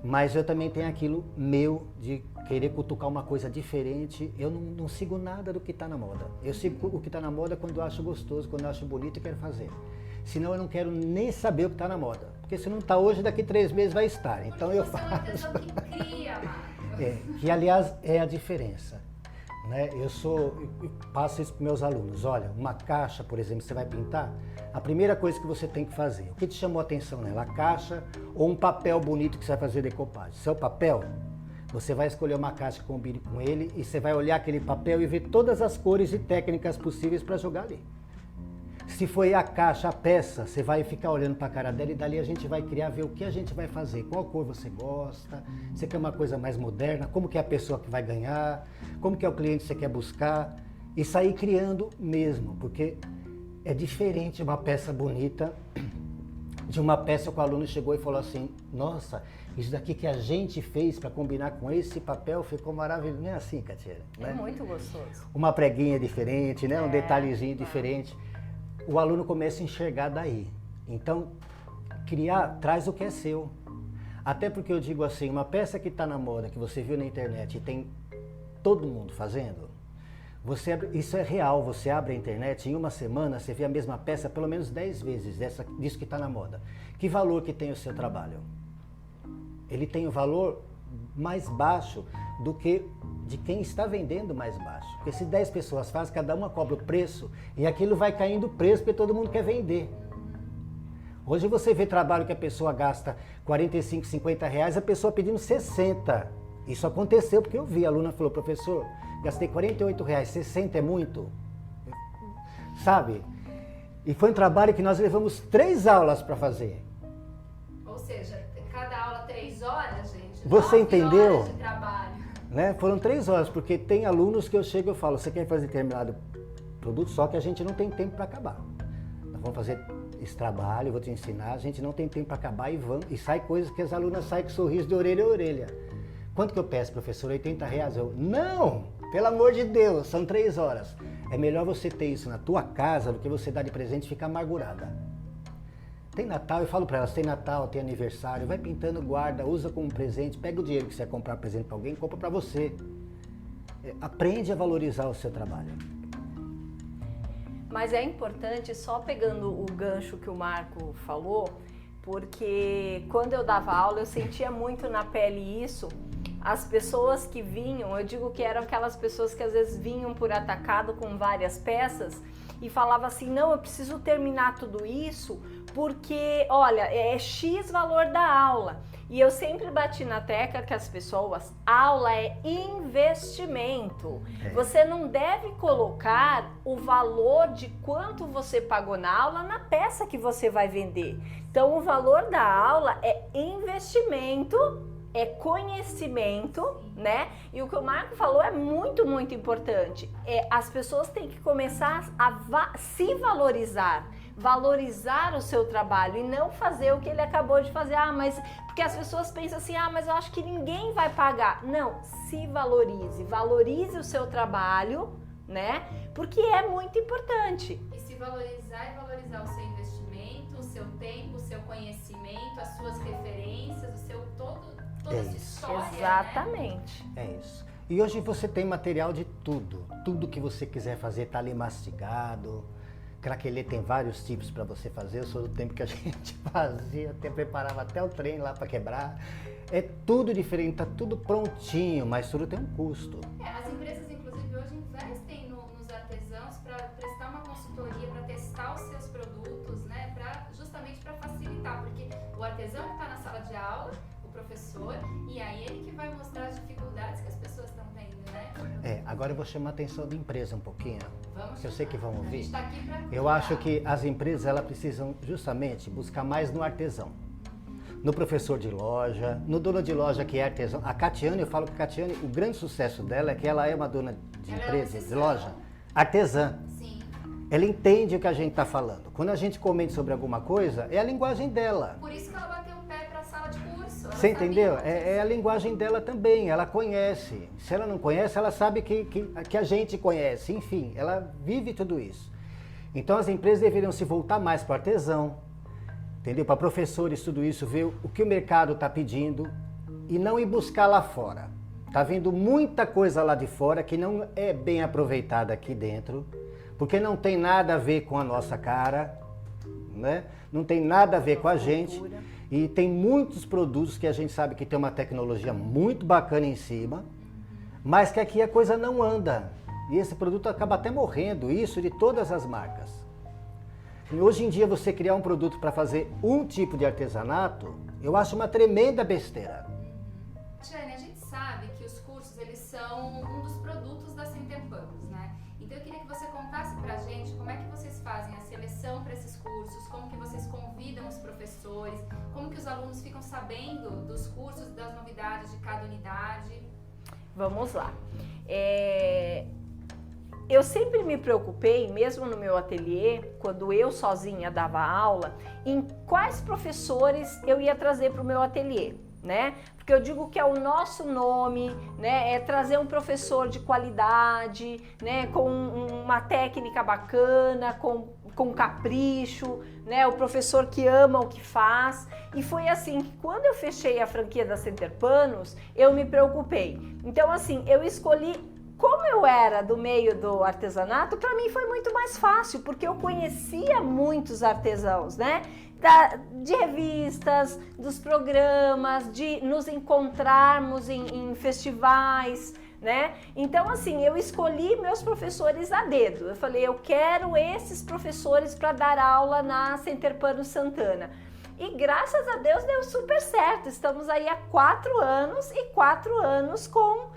Mas eu também tenho aquilo meu de querer cutucar uma coisa diferente. Eu não sigo nada do que está na moda. Eu sigo o que está na moda quando eu acho gostoso, quando eu acho bonito e quero fazer. Senão eu não quero nem saber o que está na moda. Porque se não está hoje, daqui 3 meses vai estar. Então eu faço. Você é uma pessoa que cria, Marco. Que aliás é a diferença. Né? Eu passo isso para meus alunos. Olha, uma caixa, por exemplo, você vai pintar, a primeira coisa que você tem que fazer, o que te chamou a atenção nela? A caixa ou um papel bonito que você vai fazer decopagem? Seu papel, você vai escolher uma caixa que combine com ele e você vai olhar aquele papel e ver todas as cores e técnicas possíveis para jogar ali. Se foi a caixa, a peça, você vai ficar olhando para a cara dela e dali a gente vai criar, ver o que a gente vai fazer, qual cor você gosta, você quer uma coisa mais moderna, como que é a pessoa que vai ganhar, como que é o cliente que você quer buscar e sair criando mesmo, porque é diferente uma peça bonita de uma peça que o aluno chegou e falou assim, nossa, isso daqui que a gente fez para combinar com esse papel ficou maravilhoso. Não é assim, Catiane? É né? muito gostoso. Uma preguinha diferente, né? Um detalhezinho diferente. O aluno começa a enxergar daí. Então, traz o que é seu. Até porque eu digo assim, uma peça que está na moda, que você viu na internet e tem todo mundo fazendo, isso é real, você abre a internet, em uma semana você vê a mesma peça pelo menos 10 vezes disso que está na moda. Que valor que tem o seu trabalho? Ele tem um valor mais baixo do que de quem está vendendo mais baixo. Porque se 10 pessoas fazem, cada uma cobra o preço e aquilo vai caindo o preço porque todo mundo quer vender. Hoje você vê trabalho que a pessoa gasta 45, 50 reais, a pessoa pedindo 60. Isso aconteceu porque eu vi, a aluna falou, professor, gastei 48 reais, 60 é muito? Sabe? E foi um trabalho que nós levamos 3 aulas para fazer. Ou seja, cada aula 3 horas, gente. Você 9 entendeu? horas de trabalho. Né? Foram 3 horas, porque tem alunos que eu chego e falo, você quer fazer determinado produto, só que a gente não tem tempo para acabar. Nós vamos fazer esse trabalho, eu vou te ensinar, a gente não tem tempo para acabar e sai coisas que as alunas saem com sorriso de orelha a orelha. Quanto que eu peço, professor? 80 reais? Eu, não! Pelo amor de Deus, são 3 horas. É melhor você ter isso na tua casa do que você dar de presente e ficar amargurada. Tem Natal, eu falo para elas, tem Natal, tem aniversário, vai pintando, guarda, usa como presente, pega o dinheiro que você vai comprar presente para alguém, compra para você. Aprende a valorizar o seu trabalho. Mas é importante, só pegando o gancho que o Marco falou, porque quando eu dava aula eu sentia muito na pele isso. As pessoas que vinham, eu digo que eram aquelas pessoas que às vezes vinham por atacado com várias peças e falava assim, não, eu preciso terminar tudo isso porque, olha, é X valor da aula. E eu sempre bati na tecla que as pessoas, aula é investimento. Você não deve colocar o valor de quanto você pagou na aula na peça que você vai vender. Então, o valor da aula é investimento, é conhecimento, né? E o que o Marco falou é muito, muito importante. As pessoas têm que começar a se valorizar o seu trabalho e não fazer o que ele acabou de fazer. Porque as pessoas pensam assim, mas eu acho que ninguém vai pagar. Não, se valorize o seu trabalho, né? Porque é muito importante. E se valorizar e valorizar o seu investimento, o seu tempo, o seu conhecimento, as suas referências, o seu toda a sua história. Exatamente. Né? É isso. E hoje você tem material de tudo. Tudo que você quiser fazer está ali mastigado. Craquelê tem vários tipos para você fazer. Eu sou do tempo que a gente fazia, até preparava até o trem lá para quebrar. É tudo diferente, tá tudo prontinho, mas tudo tem um custo. As empresas, inclusive, hoje investem nos artesãos para prestar uma consultoria, para testar os seus produtos, né? Justamente para facilitar, porque o artesão que está na sala de aula, o professor professor, e aí ele que vai mostrar as dificuldades que as pessoas estão tendo, né? Agora eu vou chamar a atenção da empresa um pouquinho, que eu sei que vão A ouvir. gente tá aqui pra Eu acho que as empresas elas precisam justamente buscar mais no artesão, no professor de loja, no dono de loja que é artesão. A Catiane, eu falo que a Catiane, o grande sucesso dela é que ela é uma dona de Ela é empresa, uma de loja, artesã. Sim. Ela entende o que a gente está falando. Quando a gente comenta sobre alguma coisa, é a linguagem dela. Por isso que ela bateu o pé pra sala de curso. Ela Você entendeu? sabia É a linguagem dela também, ela conhece. Se ela não conhece, ela sabe que a gente conhece. Enfim, ela vive tudo isso. Então as empresas deveriam se voltar mais para o artesão, entendeu? Para professores, tudo isso, ver o que o mercado está pedindo e não ir buscar lá fora. Está vindo muita coisa lá de fora que não é bem aproveitada aqui dentro, porque não tem nada a ver com a nossa cara, né? Não tem nada a ver com a gente. E tem muitos produtos que a gente sabe que tem uma tecnologia muito bacana em cima, mas que aqui a coisa não anda. E esse produto acaba até morrendo, isso de todas as marcas. E hoje em dia você criar um produto para fazer um tipo de artesanato, eu acho uma tremenda besteira. Jane, a gente sabe que os cursos eles são um dos produtos da Center Panos, né? Então eu queria que você contasse pra gente como é que vocês fazem a seleção para esses cursos, como que vocês convidam os professores, como que os alunos ficam sabendo dos cursos, das novidades de cada unidade. Vamos lá. Eu sempre me preocupei, mesmo no meu ateliê, quando eu sozinha dava aula, em quais professores eu ia trazer para o meu ateliê, né? Porque eu digo que é o nosso nome, né? É trazer um professor de qualidade, né? Com uma técnica bacana, com capricho, né? O professor que ama o que faz. E foi assim que quando eu fechei a franquia da Center Panos, eu me preocupei. Então assim, eu escolhi. Como eu era do meio do artesanato, para mim foi muito mais fácil, porque eu conhecia muitos artesãos, né? De revistas, dos programas, de nos encontrarmos em festivais, né? Então, assim, eu escolhi meus professores a dedo. Eu falei, eu quero esses professores para dar aula na Center Panos Santana. E graças a Deus deu super certo. Estamos aí há 4 anos e 4 anos com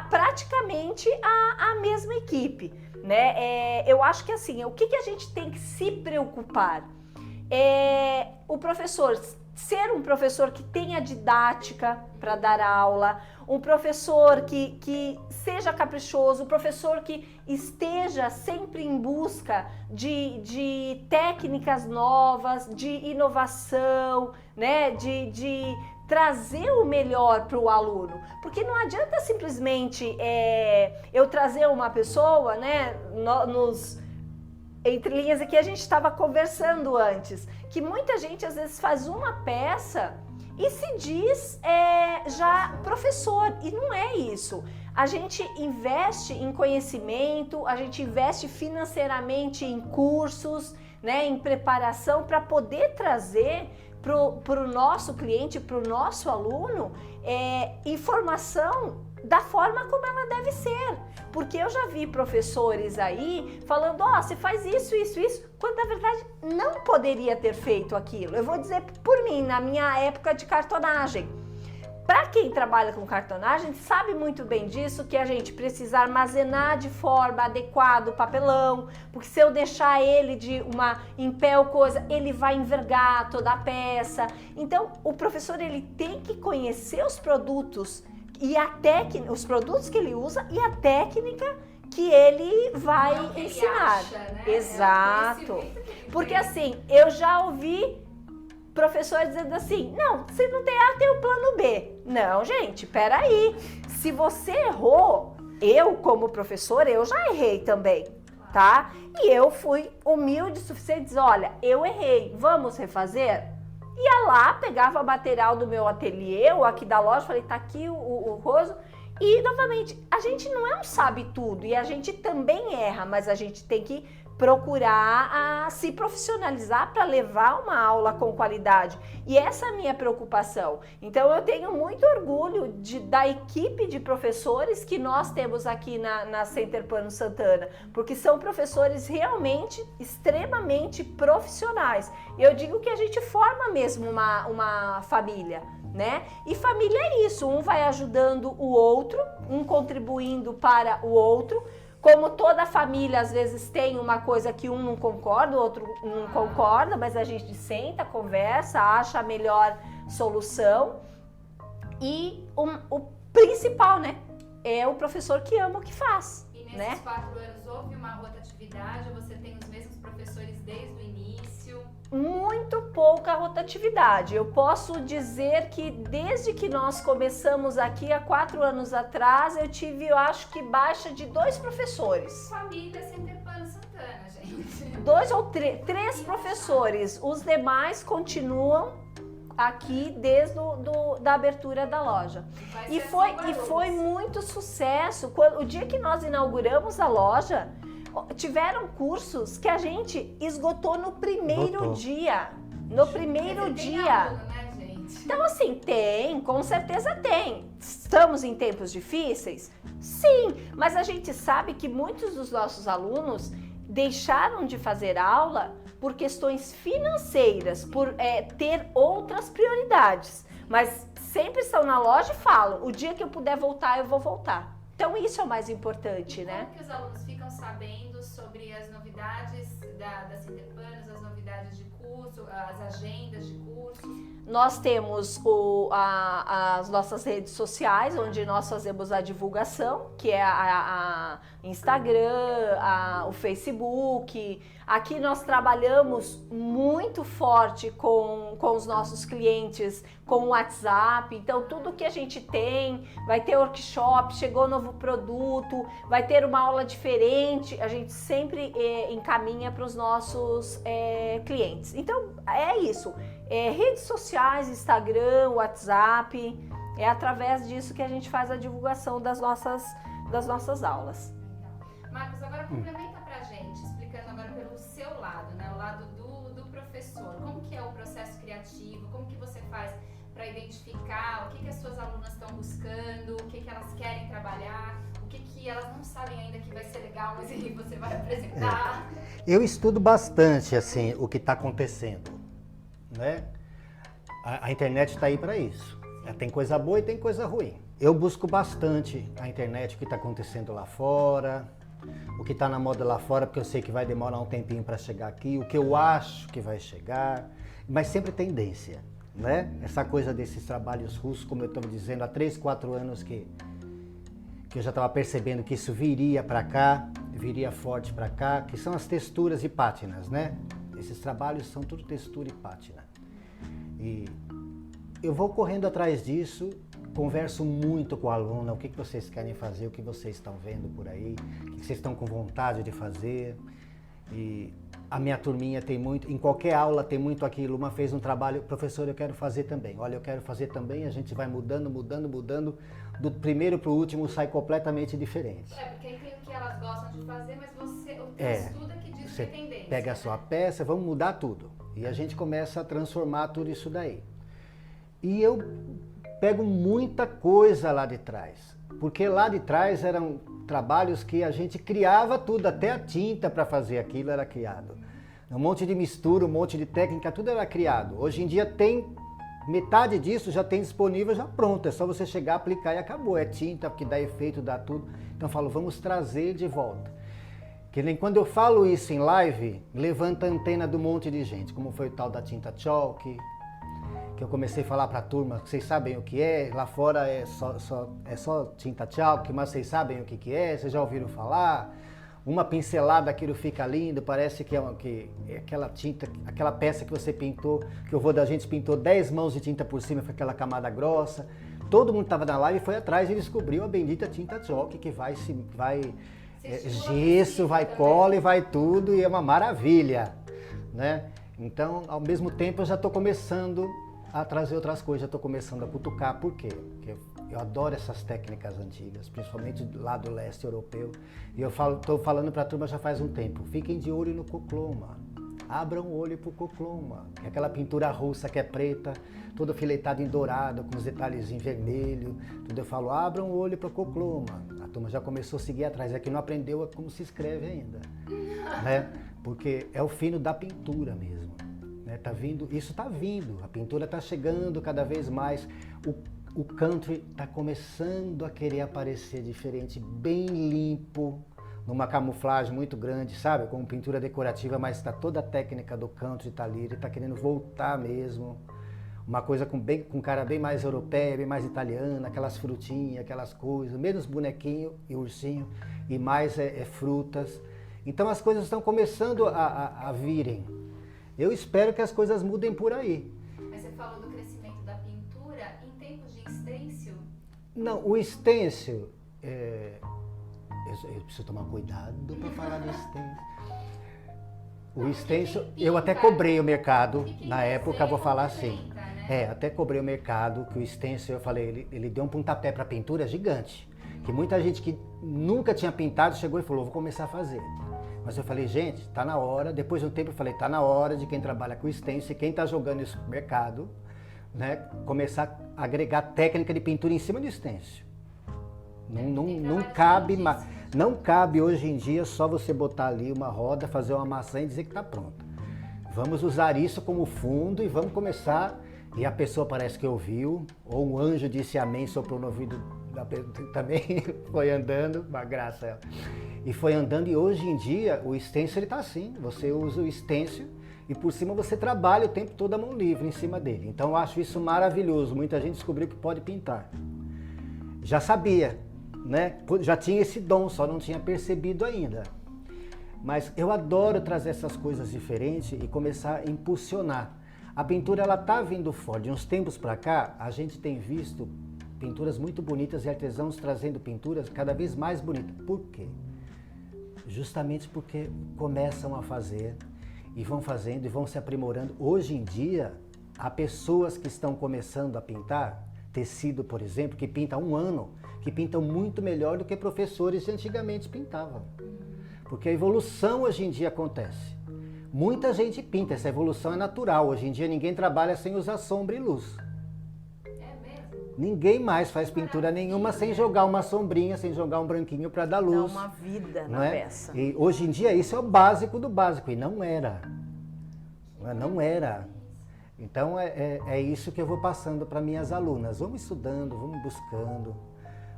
praticamente a mesma equipe, né? Eu acho que assim, o que a gente tem que se preocupar é o professor ser um professor que tenha didática para dar aula, um professor que seja caprichoso, um professor que esteja sempre em busca de técnicas novas, de inovação, né? De trazer o melhor para o aluno, porque não adianta simplesmente eu trazer uma pessoa, né, entre linhas aqui a gente estava conversando antes, que muita gente às vezes faz uma peça e se diz já professor, e não é isso. A gente investe em conhecimento, a gente investe financeiramente em cursos, né, em preparação para poder trazer para o nosso cliente, para o nosso aluno, informação da forma como ela deve ser. Porque eu já vi professores aí falando, você faz isso, quando na verdade não poderia ter feito aquilo. Eu vou dizer por mim, na minha época de cartonagem. Para quem trabalha com cartonagem, sabe muito bem disso, que a gente precisa armazenar de forma adequada o papelão, porque se eu deixar ele em pé ou coisa, ele vai envergar toda a peça. Então, o professor ele tem que conhecer os produtos e os produtos que ele usa e a técnica que ele vai ensinar. Acha, né? Exato. Porque assim, eu já ouvi professor dizendo assim, não, se não tem A, tem o plano B. Não, gente, peraí. Se você errou, eu como professora, eu já errei também, tá? E eu fui humilde o suficiente de dizer, olha, eu errei, vamos refazer? Ia lá, pegava material do meu ateliê ou aqui da loja, falei, tá aqui o roso. E, novamente, a gente não é um sabe tudo e a gente também erra, mas a gente tem que procurar se profissionalizar para levar uma aula com qualidade. E essa é a minha preocupação. Então, eu tenho muito orgulho da equipe de professores que nós temos aqui na Center Panos Santana, porque são professores realmente extremamente profissionais. Eu digo que a gente forma mesmo uma família, né? E família é isso, um vai ajudando o outro, um contribuindo para o outro. Como toda família, às vezes tem uma coisa que um não concorda, o outro não concorda, mas a gente senta, conversa, acha a melhor solução. E o principal, né? É o professor que ama o que faz. E nesses né? 4 anos houve uma rotatividade, ou você tem os mesmos professores desde o início? Muito pouca rotatividade. Eu posso dizer que desde que nós começamos aqui há 4 anos atrás, eu tive, eu acho que baixa de 2 professores. Família Centerpano Santana, gente. 2 ou 3 professores. Os demais continuam aqui desde da abertura da loja. E foi muito sucesso. O dia que nós inauguramos a loja, tiveram cursos que a gente esgotou no primeiro dia. No primeiro dia. Aluno, né, gente? Então, assim, tem, com certeza tem. Estamos em tempos difíceis? Sim, mas a gente sabe que muitos dos nossos alunos deixaram de fazer aula por questões financeiras, por ter outras prioridades. Mas sempre estão na loja e falam, o dia que eu puder voltar, eu vou voltar. Então isso é o mais importante, né? Como que os alunos ficam sabendo sobre as novidades da Centerpanos, as novidades de curso, as agendas de curso? Nós temos as nossas redes sociais, onde nós fazemos a divulgação, que é a Instagram, o Facebook. Aqui nós trabalhamos muito forte com os nossos clientes, com o WhatsApp. Então, tudo que a gente tem, vai ter workshop, chegou novo produto, vai ter uma aula diferente, a gente sempre encaminha para os nossos clientes. Então, é isso. Redes sociais, Instagram, WhatsApp, é através disso que a gente faz a divulgação das nossas aulas. Legal. Marcos, agora complementa pra gente, explicando agora pelo seu lado, né? O lado do professor. Como que é o processo criativo? Como que você faz para identificar o que as suas alunas estão buscando, o que elas querem trabalhar, o que elas não sabem ainda que vai ser legal, mas aí você vai apresentar? Eu estudo bastante, assim, o que está acontecendo, né? A internet está aí para isso. Tem coisa boa e tem coisa ruim. Eu busco bastante a internet, o que está acontecendo lá fora, o que está na moda lá fora, porque eu sei que vai demorar um tempinho para chegar aqui, o que eu acho que vai chegar, mas sempre tendência, né? Essa coisa desses trabalhos russos, como eu estava dizendo, há 3, 4 anos que eu já estava percebendo que isso viria para cá, viria forte para cá, que são as texturas e pátinas, né? Esses trabalhos são tudo textura e pátina. E eu vou correndo atrás disso, converso muito com a aluna, o que vocês querem fazer, o que vocês estão vendo por aí, o que vocês estão com vontade de fazer. E a minha turminha tem muito, em qualquer aula tem muito aquilo, uma fez um trabalho, professor, eu quero fazer também, olha, eu quero fazer também, a gente vai mudando, do primeiro para o último sai completamente diferente. Porque aí tem o que elas gostam de fazer, mas o teu estudo é que diz que é tendência. Pega a sua peça, vamos mudar tudo. E a gente começa a transformar tudo isso daí. E eu pego muita coisa lá de trás, porque lá de trás eram trabalhos que a gente criava tudo, até a tinta para fazer aquilo era criado. Um monte de mistura, um monte de técnica, tudo era criado. Hoje em dia tem metade disso já tem disponível, já pronto, é só você chegar, aplicar e acabou. É tinta que dá efeito, dá tudo. Então eu falo, vamos trazer de volta. Que nem quando eu falo isso em live, levanta a antena de um monte de gente, como foi o tal da tinta chalk, que eu comecei a falar para a turma, vocês sabem o que é, lá fora é só tinta chalk, mas vocês sabem o que é, vocês já ouviram falar? Uma pincelada, aquilo fica lindo, parece que é aquela tinta, aquela peça que você pintou, que o vô da gente pintou 10 mãos de tinta por cima, foi aquela camada grossa. Todo mundo estava na live e foi atrás e descobriu a bendita tinta chalk, que vai gesso, vai cola e vai tudo, e é uma maravilha, né? Então, ao mesmo tempo, eu já estou começando a trazer outras coisas, já estou começando a cutucar. Por quê? Porque eu adoro essas técnicas antigas, principalmente lá do leste europeu. E eu estou falando para a turma já faz um tempo, fiquem de olho no cocloma, abram o olho para o cocloma, que é aquela pintura russa que é preta, toda filetada em dourado, com os detalhes em vermelho, tudo. Eu falo, abram o olho para o cocloma. A turma já começou a seguir atrás, é que não aprendeu como se escreve ainda, né? Porque é o fino da pintura mesmo. né? Tá vindo, isso está vindo, a pintura está chegando cada vez mais, o country está começando a querer aparecer diferente, bem limpo, numa camuflagem muito grande, sabe? Com pintura decorativa, mas está toda a técnica do country está ali, ele está querendo voltar mesmo. Uma coisa com cara bem mais europeia, bem mais italiana, aquelas frutinhas, aquelas coisas, menos bonequinho e ursinho, e mais frutas. Então as coisas estão começando a virem. Eu espero que as coisas mudem por aí. Mas você falou do crescimento da pintura em tempos de stencil? Não, o stencil, eu preciso tomar cuidado para falar do stencil. O stencil, eu até cobrei o mercado, na época, vou falar assim. Até cobrei o mercado, que o stencil, eu falei, ele deu um pontapé para pintura gigante. Que muita gente que nunca tinha pintado chegou e falou, vou começar a fazer. Mas eu falei, gente, tá na hora. Depois de um tempo eu falei, tá na hora de quem trabalha com stencil, quem tá jogando isso no mercado, né, começar a agregar técnica de pintura em cima do stencil. Não cabe mais. Não cabe hoje em dia só você botar ali uma roda, fazer uma maçã e dizer que está pronta. Vamos usar isso como fundo e vamos começar. E a pessoa parece que ouviu, ou um anjo disse amém, soprou no ouvido da pessoa, também foi andando, uma graça ela. E foi andando e hoje em dia o stencil está assim, você usa o stencil e por cima você trabalha o tempo todo a mão livre em cima dele. Então eu acho isso maravilhoso, muita gente descobriu que pode pintar. Já sabia. Né? Já tinha esse dom, só não tinha percebido ainda. Mas eu adoro trazer essas coisas diferentes e começar a impulsionar. A pintura ela tá vindo forte. De uns tempos para cá, a gente tem visto pinturas muito bonitas e artesãos trazendo pinturas cada vez mais bonitas. Por quê? Justamente porque começam a fazer e vão fazendo e vão se aprimorando. Hoje em dia, há pessoas que estão começando a pintar tecido, por exemplo, que pinta há um ano, que pintam muito melhor do que professores que antigamente pintavam. Porque a evolução hoje em dia acontece. Muita gente pinta, essa evolução é natural. Hoje em dia ninguém trabalha sem usar sombra e luz. É mesmo? Ninguém mais faz pintura nenhuma sem jogar uma sombrinha, sem jogar um branquinho para dar luz. Dá uma vida na peça. E hoje em dia isso é o básico do básico, e não era. Não era. Então é isso que eu vou passando para minhas alunas. Vamos estudando, vamos buscando.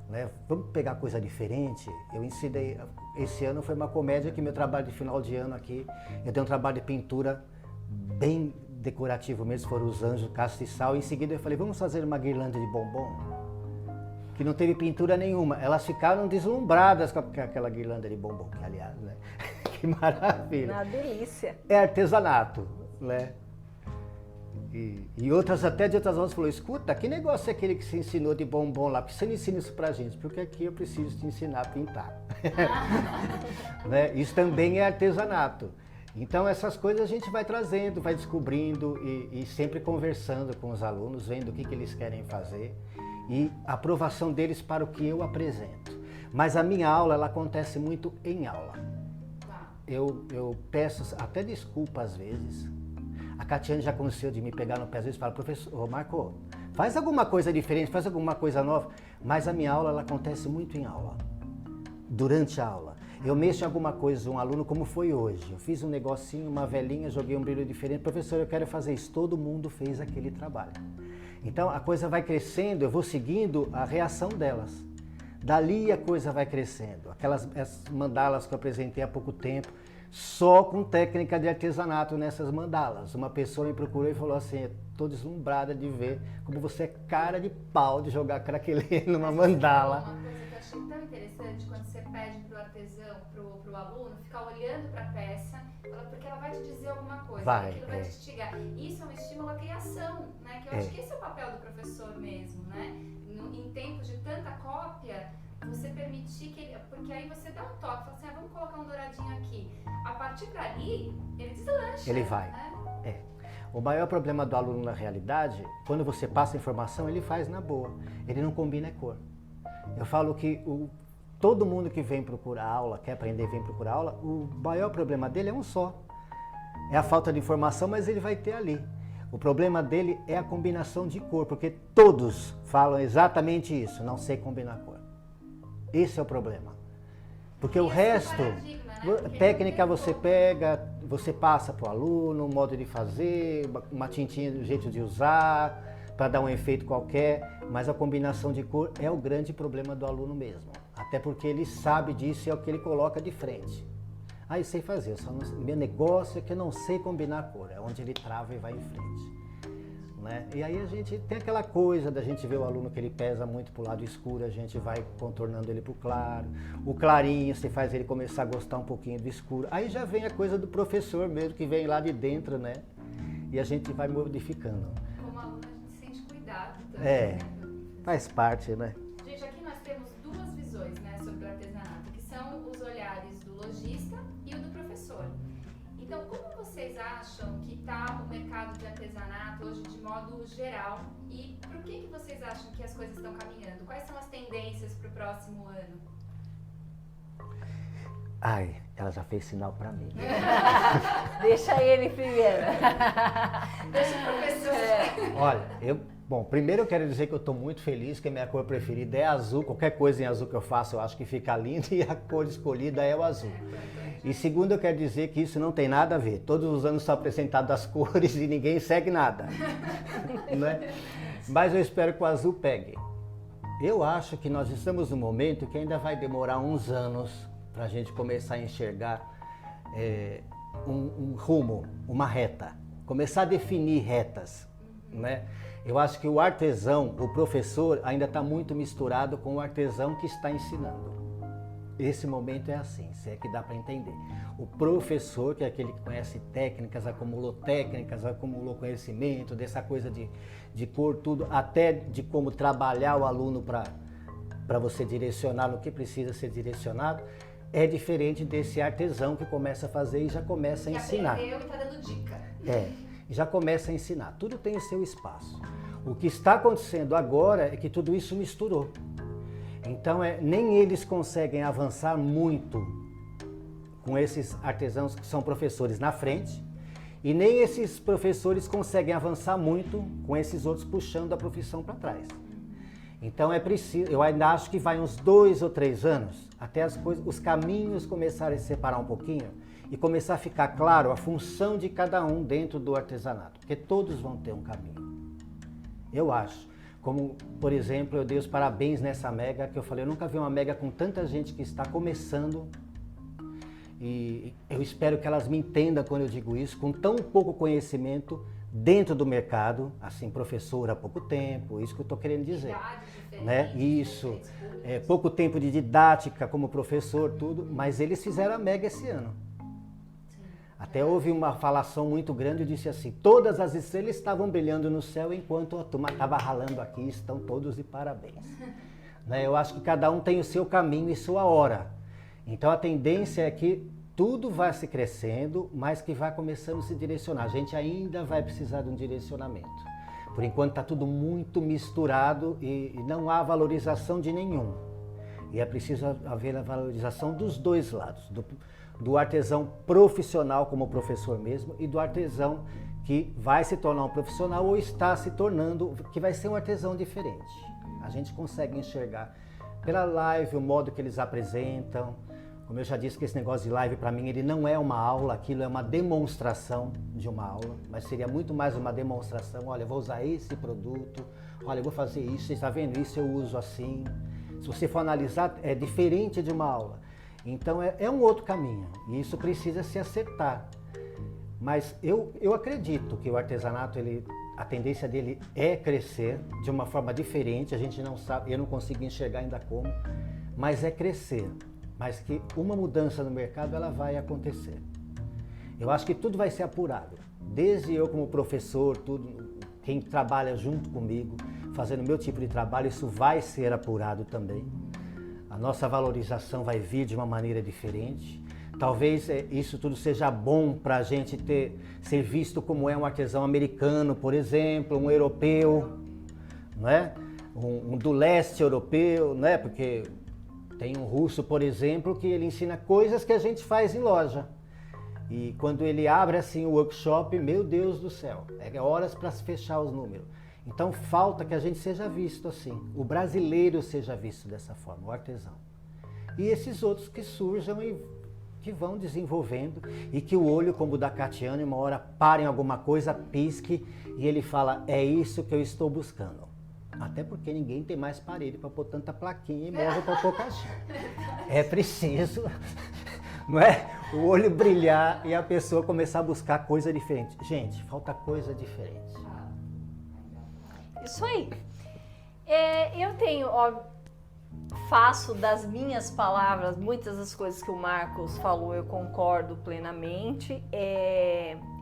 Né? Vamos pegar coisa diferente. Eu ensinei, esse ano foi uma comédia que meu trabalho de final de ano aqui, eu dei um trabalho de pintura bem decorativo mesmo, foram os anjos, castiçal. Em seguida eu falei, vamos fazer uma guirlanda de bombom, que não teve pintura nenhuma. Elas ficaram deslumbradas com aquela guirlanda de bombom, que aliás, né? Que maravilha. Uma delícia. É artesanato, né? E outras até de outras alunas falou, escuta, que negócio é aquele que você ensinou de bombom lá? Por que você não ensina isso pra gente? Porque aqui eu preciso te ensinar a pintar. Né? Isso também é artesanato. Então essas coisas a gente vai trazendo, vai descobrindo e sempre conversando com os alunos, vendo o que eles querem fazer e a aprovação deles para o que eu apresento. Mas a minha aula, ela acontece muito em aula. Eu peço até desculpa às vezes. A Catiane já aconteceu de me pegar no pé, às vezes fala, professor, Marco, faz alguma coisa diferente, faz alguma coisa nova. Mas a minha aula, ela acontece muito em aula, durante a aula. Eu mexo em alguma coisa, um aluno, como foi hoje. Eu fiz um negocinho, uma velinha, joguei um brilho diferente. Professor, eu quero fazer isso. Todo mundo fez aquele trabalho. Então a coisa vai crescendo, eu vou seguindo a reação delas. Dali a coisa vai crescendo. Aquelas mandalas que eu apresentei há pouco tempo, só com técnica de artesanato nessas mandalas. Uma pessoa me procurou e falou assim, estou deslumbrada de ver como você é cara de pau de jogar craquelê numa mandala. Uma coisa que eu achei tão interessante, quando você pede pro artesão, pro aluno, ficar olhando para a peça, porque ela vai te dizer alguma coisa, aquilo vai te instigar. Isso é um estímulo à criação, né? Que eu acho que esse é o papel do professor mesmo, né? Em tempos de tanta cópia, você permitir que ele, porque aí você dá um toque, fala assim, vamos colocar um douradinho aqui. A partir dali, ele deslancha. Ele vai. Né? O maior problema do aluno na realidade, quando você passa a informação, ele faz na boa. Ele não combina cor. Eu falo que todo mundo que vem procurar aula, quer aprender, vem procurar aula, o maior problema dele é um só. É a falta de informação, mas ele vai ter ali. O problema dele é a combinação de cor, porque todos falam exatamente isso, não sei combinar cor. Esse é o problema. Porque o resto, técnica você pega, você passa para o aluno, o modo de fazer, uma tintinha do jeito de usar, para dar um efeito qualquer, mas a combinação de cor é o grande problema do aluno mesmo. Até porque ele sabe disso e é o que ele coloca de frente. Ah, eu sei fazer, meu negócio é que eu não sei combinar a cor, é onde ele trava e vai em frente. Né? E aí a gente tem aquela coisa da gente ver o aluno que ele pesa muito pro lado escuro, a gente vai contornando ele pro claro. O clarinho, você faz ele começar a gostar um pouquinho do escuro. Aí já vem a coisa do professor mesmo, que vem lá de dentro, né? E a gente vai modificando. Como aluno, a gente sente cuidado também. Faz parte, né? Gente, aqui nós temos duas visões, né, sobre o artesanato, que são os olhares do lojista e o do professor. Então, como vocês acham que está o mercado de artesanato hoje de modo geral e por que vocês acham que as coisas estão caminhando? Quais são as tendências para o próximo ano? Ai, ela já fez sinal para mim. Deixa ele primeiro. Deixa o professor. Olha, bom, primeiro eu quero dizer que eu estou muito feliz que a minha cor preferida é azul. Qualquer coisa em azul que eu faço eu acho que fica lindo e a cor escolhida é o azul. E segundo, eu quero dizer que isso não tem nada a ver. Todos os anos são apresentadas as cores e ninguém segue nada. Né? Mas eu espero que o azul pegue. Eu acho que nós estamos num momento que ainda vai demorar uns anos para a gente começar a enxergar um rumo, uma reta. Começar a definir retas. Né? Eu acho que o artesão, o professor, ainda está muito misturado com o artesão que está ensinando. Esse momento é assim, se é que dá para entender. O professor, que é aquele que conhece técnicas, acumulou conhecimento, dessa coisa de cor, tudo, até de como trabalhar o aluno para você direcionar no que precisa ser direcionado, é diferente desse artesão que começa a fazer e já começa a ensinar. Que aprendeu e está dando dica. Já começa a ensinar. Tudo tem o seu espaço. O que está acontecendo agora é que tudo isso misturou. Então, nem eles conseguem avançar muito com esses artesãos que são professores na frente e nem esses professores conseguem avançar muito com esses outros puxando a profissão para trás. Então, é preciso, eu ainda acho que vai uns 2 ou 3 anos até os caminhos começarem a se separar um pouquinho e começar a ficar claro a função de cada um dentro do artesanato, porque todos vão ter um caminho. Eu acho. Como, por exemplo, eu dei os parabéns nessa mega, que eu falei, eu nunca vi uma mega com tanta gente que está começando. E eu espero que elas me entendam quando eu digo isso, com tão pouco conhecimento dentro do mercado, assim, professor há pouco tempo, isso que eu estou querendo dizer. Né? Isso, pouco tempo de didática como professor, tudo, mas eles fizeram a mega esse ano. Até houve uma falação muito grande, eu disse assim, todas as estrelas estavam brilhando no céu enquanto a turma estava ralando aqui, estão todos de parabéns. Né? Eu acho que cada um tem o seu caminho e sua hora. Então a tendência é que tudo vai se crescendo, mas que vai começando a se direcionar. A gente ainda vai precisar de um direcionamento. Por enquanto está tudo muito misturado e não há valorização de nenhum. E é preciso haver a valorização dos dois lados, do artesão profissional como professor mesmo e do artesão que vai se tornar um profissional ou está se tornando, que vai ser um artesão diferente. A gente consegue enxergar pela live o modo que eles apresentam. Como eu já disse que esse negócio de live para mim ele não é uma aula, aquilo é uma demonstração de uma aula, mas seria muito mais uma demonstração. Olha, eu vou usar esse produto, olha, eu vou fazer isso, você está vendo isso, eu uso assim. Se você for analisar, é diferente de uma aula. Então é um outro caminho e isso precisa se acertar. Mas eu acredito que o artesanato, a tendência dele é crescer de uma forma diferente, a gente não sabe, eu não consigo enxergar ainda como, mas é crescer. Mas que uma mudança no mercado ela vai acontecer. Eu acho que tudo vai ser apurado. Desde eu como professor, tudo, quem trabalha junto comigo, fazendo o meu tipo de trabalho, isso vai ser apurado também. A nossa valorização vai vir de uma maneira diferente. Talvez isso tudo seja bom para a gente ser visto como é um artesão americano, por exemplo, um europeu, não é? Um do leste europeu, não é? Porque tem um russo, por exemplo, que ele ensina coisas que a gente faz em loja. E quando ele abre assim o workshop, meu Deus do céu, é horas para se fechar os números. Então falta que a gente seja visto assim, o brasileiro seja visto dessa forma, o artesão. e esses outros que surjam e que vão desenvolvendo, e que o olho, como o da Catiane, uma hora para em alguma coisa, pisque, e ele fala, é isso que eu estou buscando. Até porque ninguém tem mais parede para pôr tanta plaquinha e móvel para pôr caixinha. É preciso, não é? O olho brilhar e a pessoa começar a buscar coisa diferente. Gente, falta coisa diferente. Isso aí. Eu tenho, faço das minhas palavras, muitas das coisas que o Marcos falou, eu concordo plenamente.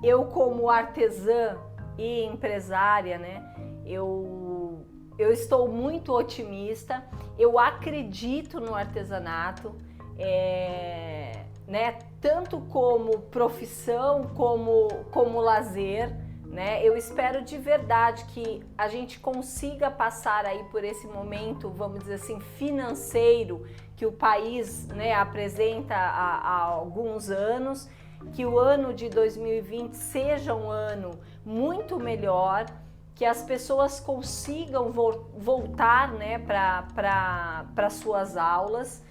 Eu como artesã e empresária, né, eu estou muito otimista, eu acredito no artesanato, né, tanto como profissão, como lazer, né? Eu espero de verdade que a gente consiga passar aí por esse momento, vamos dizer assim, financeiro que o país, né, apresenta há alguns anos, que o ano de 2020 seja um ano muito melhor, que as pessoas consigam voltar, né, para suas aulas.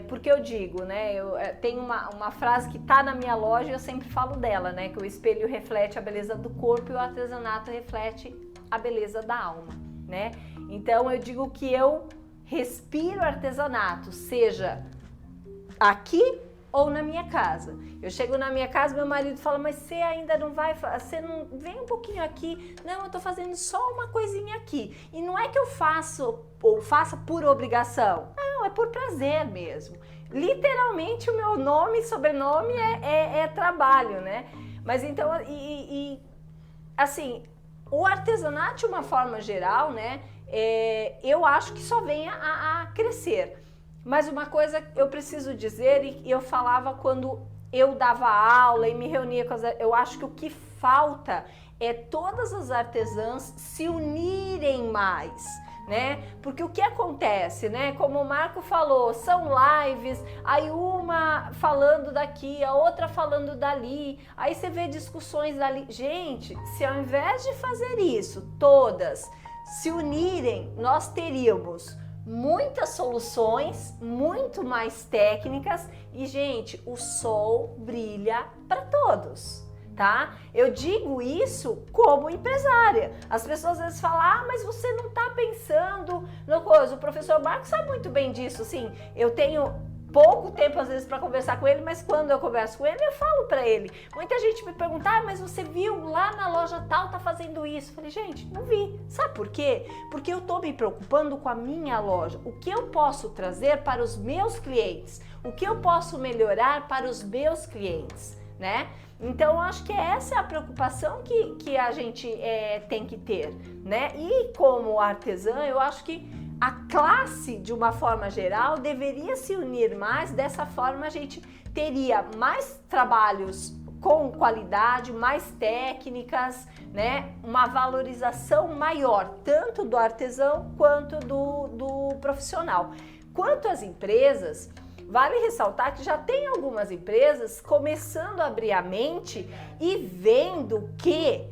Porque eu digo, né, tem uma frase que está na minha loja e eu sempre falo dela, né, que o espelho reflete a beleza do corpo e o artesanato reflete a beleza da alma, né? Então eu digo que eu respiro artesanato, seja aqui ou na minha casa. Eu chego na minha casa, meu marido fala, mas você ainda não vai, você não vem um pouquinho aqui? Não, eu tô fazendo só uma coisinha aqui. E não é que eu faço ou faça por obrigação. Não, é por prazer mesmo. Literalmente o meu nome e sobrenome é trabalho, né? Mas então, assim, o artesanato de uma forma geral, né? Eu acho que só vem a crescer. Mas uma coisa eu preciso dizer, e eu falava quando eu dava aula e me reunia com eu acho que o que falta é todas as artesãs se unirem mais, né? Porque o que acontece, né? Como o Marco falou, são lives, aí uma falando daqui, a outra falando dali, aí você vê discussões dali. Gente, se ao invés de fazer isso, todas se unirem, nós teríamos muitas soluções, muito mais técnicas e, gente, o sol brilha para todos, tá? Eu digo isso como empresária. As pessoas às vezes falam, mas você não tá pensando no coisa. O professor Marcos sabe muito bem disso, sim. Eu tenho pouco tempo às vezes para conversar com ele, mas quando eu converso com ele, eu falo para ele. Muita gente me pergunta, mas você viu lá na loja tal, tá fazendo isso? Eu falei, gente, não vi. Sabe por quê? Porque eu tô me preocupando com a minha loja. O que eu posso trazer para os meus clientes? O que eu posso melhorar para os meus clientes, né? Então, eu acho que essa é a preocupação que a gente tem que ter, né? E como artesã, eu acho que a classe, de uma forma geral, deveria se unir mais. Dessa forma, a gente teria mais trabalhos com qualidade, mais técnicas, né? Uma valorização maior, tanto do artesão quanto do profissional. Quanto às empresas, vale ressaltar que já tem algumas empresas começando a abrir a mente e vendo que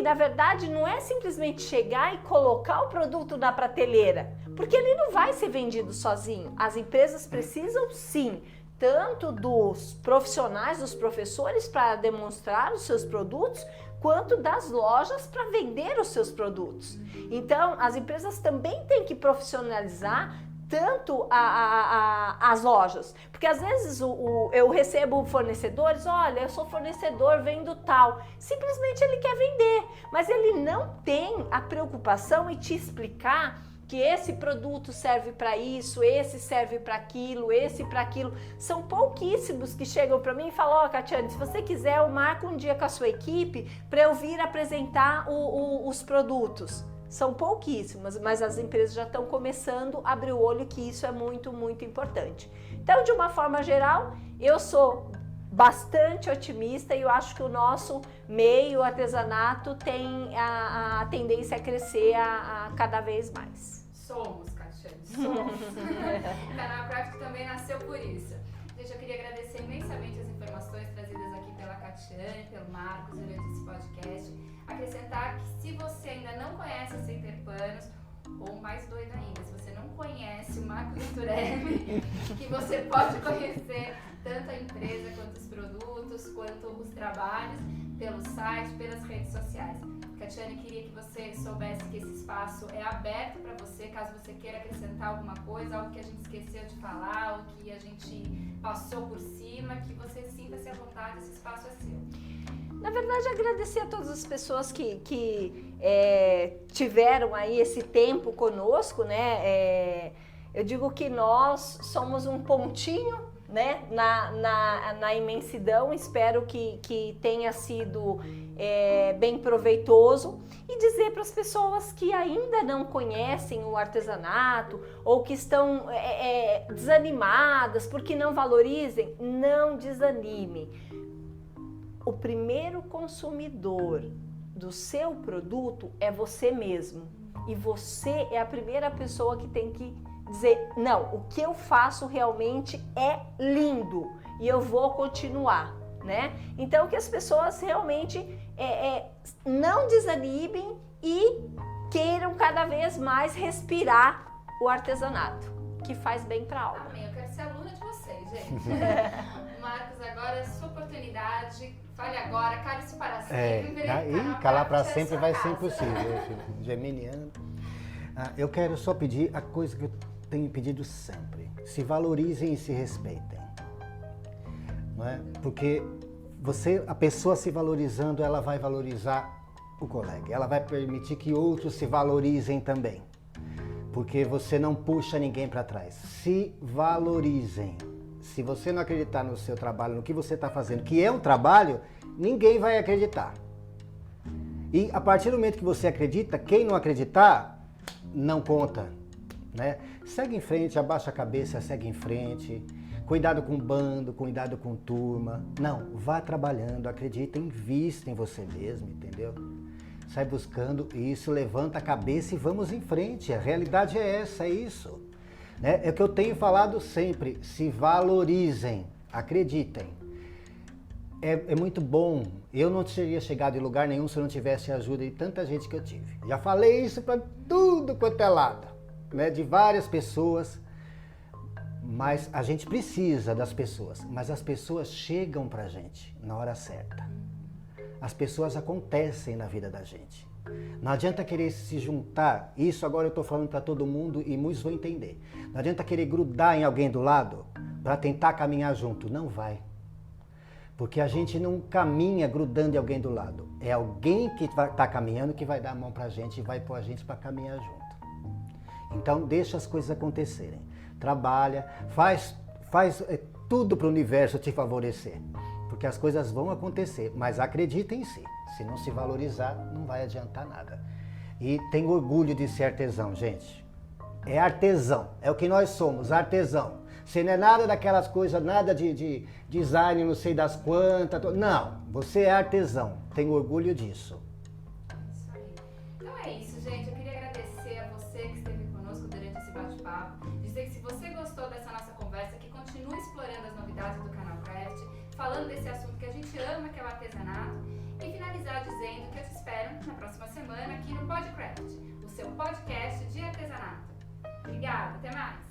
na verdade não é simplesmente chegar e colocar o produto na prateleira, porque ele não vai ser vendido sozinho. As empresas precisam sim, tanto dos profissionais, dos professores para demonstrar os seus produtos, quanto das lojas para vender os seus produtos. Então, as empresas também têm que profissionalizar tanto as lojas, porque às vezes eu recebo fornecedores, olha, eu sou fornecedor, vendo tal, simplesmente ele quer vender, mas ele não tem a preocupação em te explicar que esse produto serve para isso, esse serve para aquilo, esse para aquilo. São pouquíssimos que chegam para mim e falam, Catiane, se você quiser, eu marco um dia com a sua equipe para eu vir apresentar os produtos. São pouquíssimas, mas as empresas já estão começando a abrir o olho que isso é muito, muito importante. Então, de uma forma geral, eu sou bastante otimista e eu acho que o nosso meio, o artesanato, tem a tendência a crescer a cada vez mais. Somos, Catiane, somos. O Canal Craft também nasceu por isso. Gente, eu queria agradecer imensamente as informações trazidas aqui pela Catiane, pelo Marcos durante esse podcast. Acrescentar que se você ainda não conhece a Center Panos, Ou mais doido ainda, se você não conhece o Marcos Venturelli, que você pode conhecer tanto a empresa, quanto os produtos, quanto os trabalhos, pelo site, pelas redes sociais. Catiane, queria que você soubesse que esse espaço é aberto para você, caso você queira acrescentar alguma coisa, algo que a gente esqueceu de falar, algo que a gente passou por cima, que você sinta-se à vontade, esse espaço é seu. Na verdade, agradecer a todas as pessoas que tiveram aí esse tempo conosco, né? Eu digo que nós somos um pontinho, né, na imensidão. Espero que tenha sido bem proveitoso, e dizer para as pessoas que ainda não conhecem o artesanato ou que estão desanimadas porque não valorizem, não desanime. O primeiro consumidor do seu produto é você mesmo, e você é a primeira pessoa que tem que dizer, não, o que eu faço realmente é lindo e eu vou continuar, né? Então que as pessoas realmente não desanimem e queiram cada vez mais respirar o artesanato, que faz bem para a alma. Amém, eu quero ser aluna de vocês, gente. Marcos, agora é sua oportunidade, fale agora, cale-se para sempre. Calar para sempre vai ser impossível, geminiano. Eu quero só pedir a coisa que eu tenho pedido sempre: se valorizem e se respeitem, não é? Porque a pessoa se valorizando, ela vai valorizar o colega, ela vai permitir que outros se valorizem também, porque você não puxa ninguém para trás. Se valorizem. Se você não acreditar no seu trabalho, no que você está fazendo, que é um trabalho, ninguém vai acreditar. E a partir do momento que você acredita, quem não acreditar, não conta, né? Segue em frente, abaixa a cabeça, segue em frente. Cuidado com bando, cuidado com turma. Não, vá trabalhando, acredita, invista em você mesmo, entendeu? Sai buscando isso, levanta a cabeça e vamos em frente. A realidade é essa, é isso. É o que eu tenho falado sempre: se valorizem, acreditem. É muito bom. Eu não teria chegado em lugar nenhum se eu não tivesse a ajuda de tanta gente que eu tive. Já falei isso para tudo quanto é lado, né? De várias pessoas. Mas a gente precisa das pessoas. Mas as pessoas chegam pra gente na hora certa. As pessoas acontecem na vida da gente. Não adianta querer se juntar, isso agora eu estou falando para todo mundo e muitos vão entender. Não adianta querer grudar em alguém do lado para tentar caminhar junto, não vai. Porque a gente não caminha grudando em alguém do lado. É alguém que está caminhando que vai dar a mão para a gente e vai pôr a gente para caminhar junto. Então deixa as coisas acontecerem. Trabalha, faz tudo para o universo te favorecer. Porque as coisas vão acontecer, mas acredita em si. Se não se valorizar, não vai adiantar nada. E tem orgulho de ser artesão, gente. É artesão, é o que nós somos, artesão. Você não é nada daquelas coisas, nada de design, não sei das quantas. Não, você é artesão, tem orgulho disso. Isso aí. Então é isso, gente. Eu queria agradecer a você que esteve conosco durante esse bate-papo. Dizer que se você gostou dessa nossa conversa, que continue explorando as novidades do canal Craft, falando desse assunto que a gente ama, que é o artesanato. E finalizar dizendo que eu te espero na próxima semana aqui no PodCraft, o seu podcast de artesanato. Obrigada, até mais!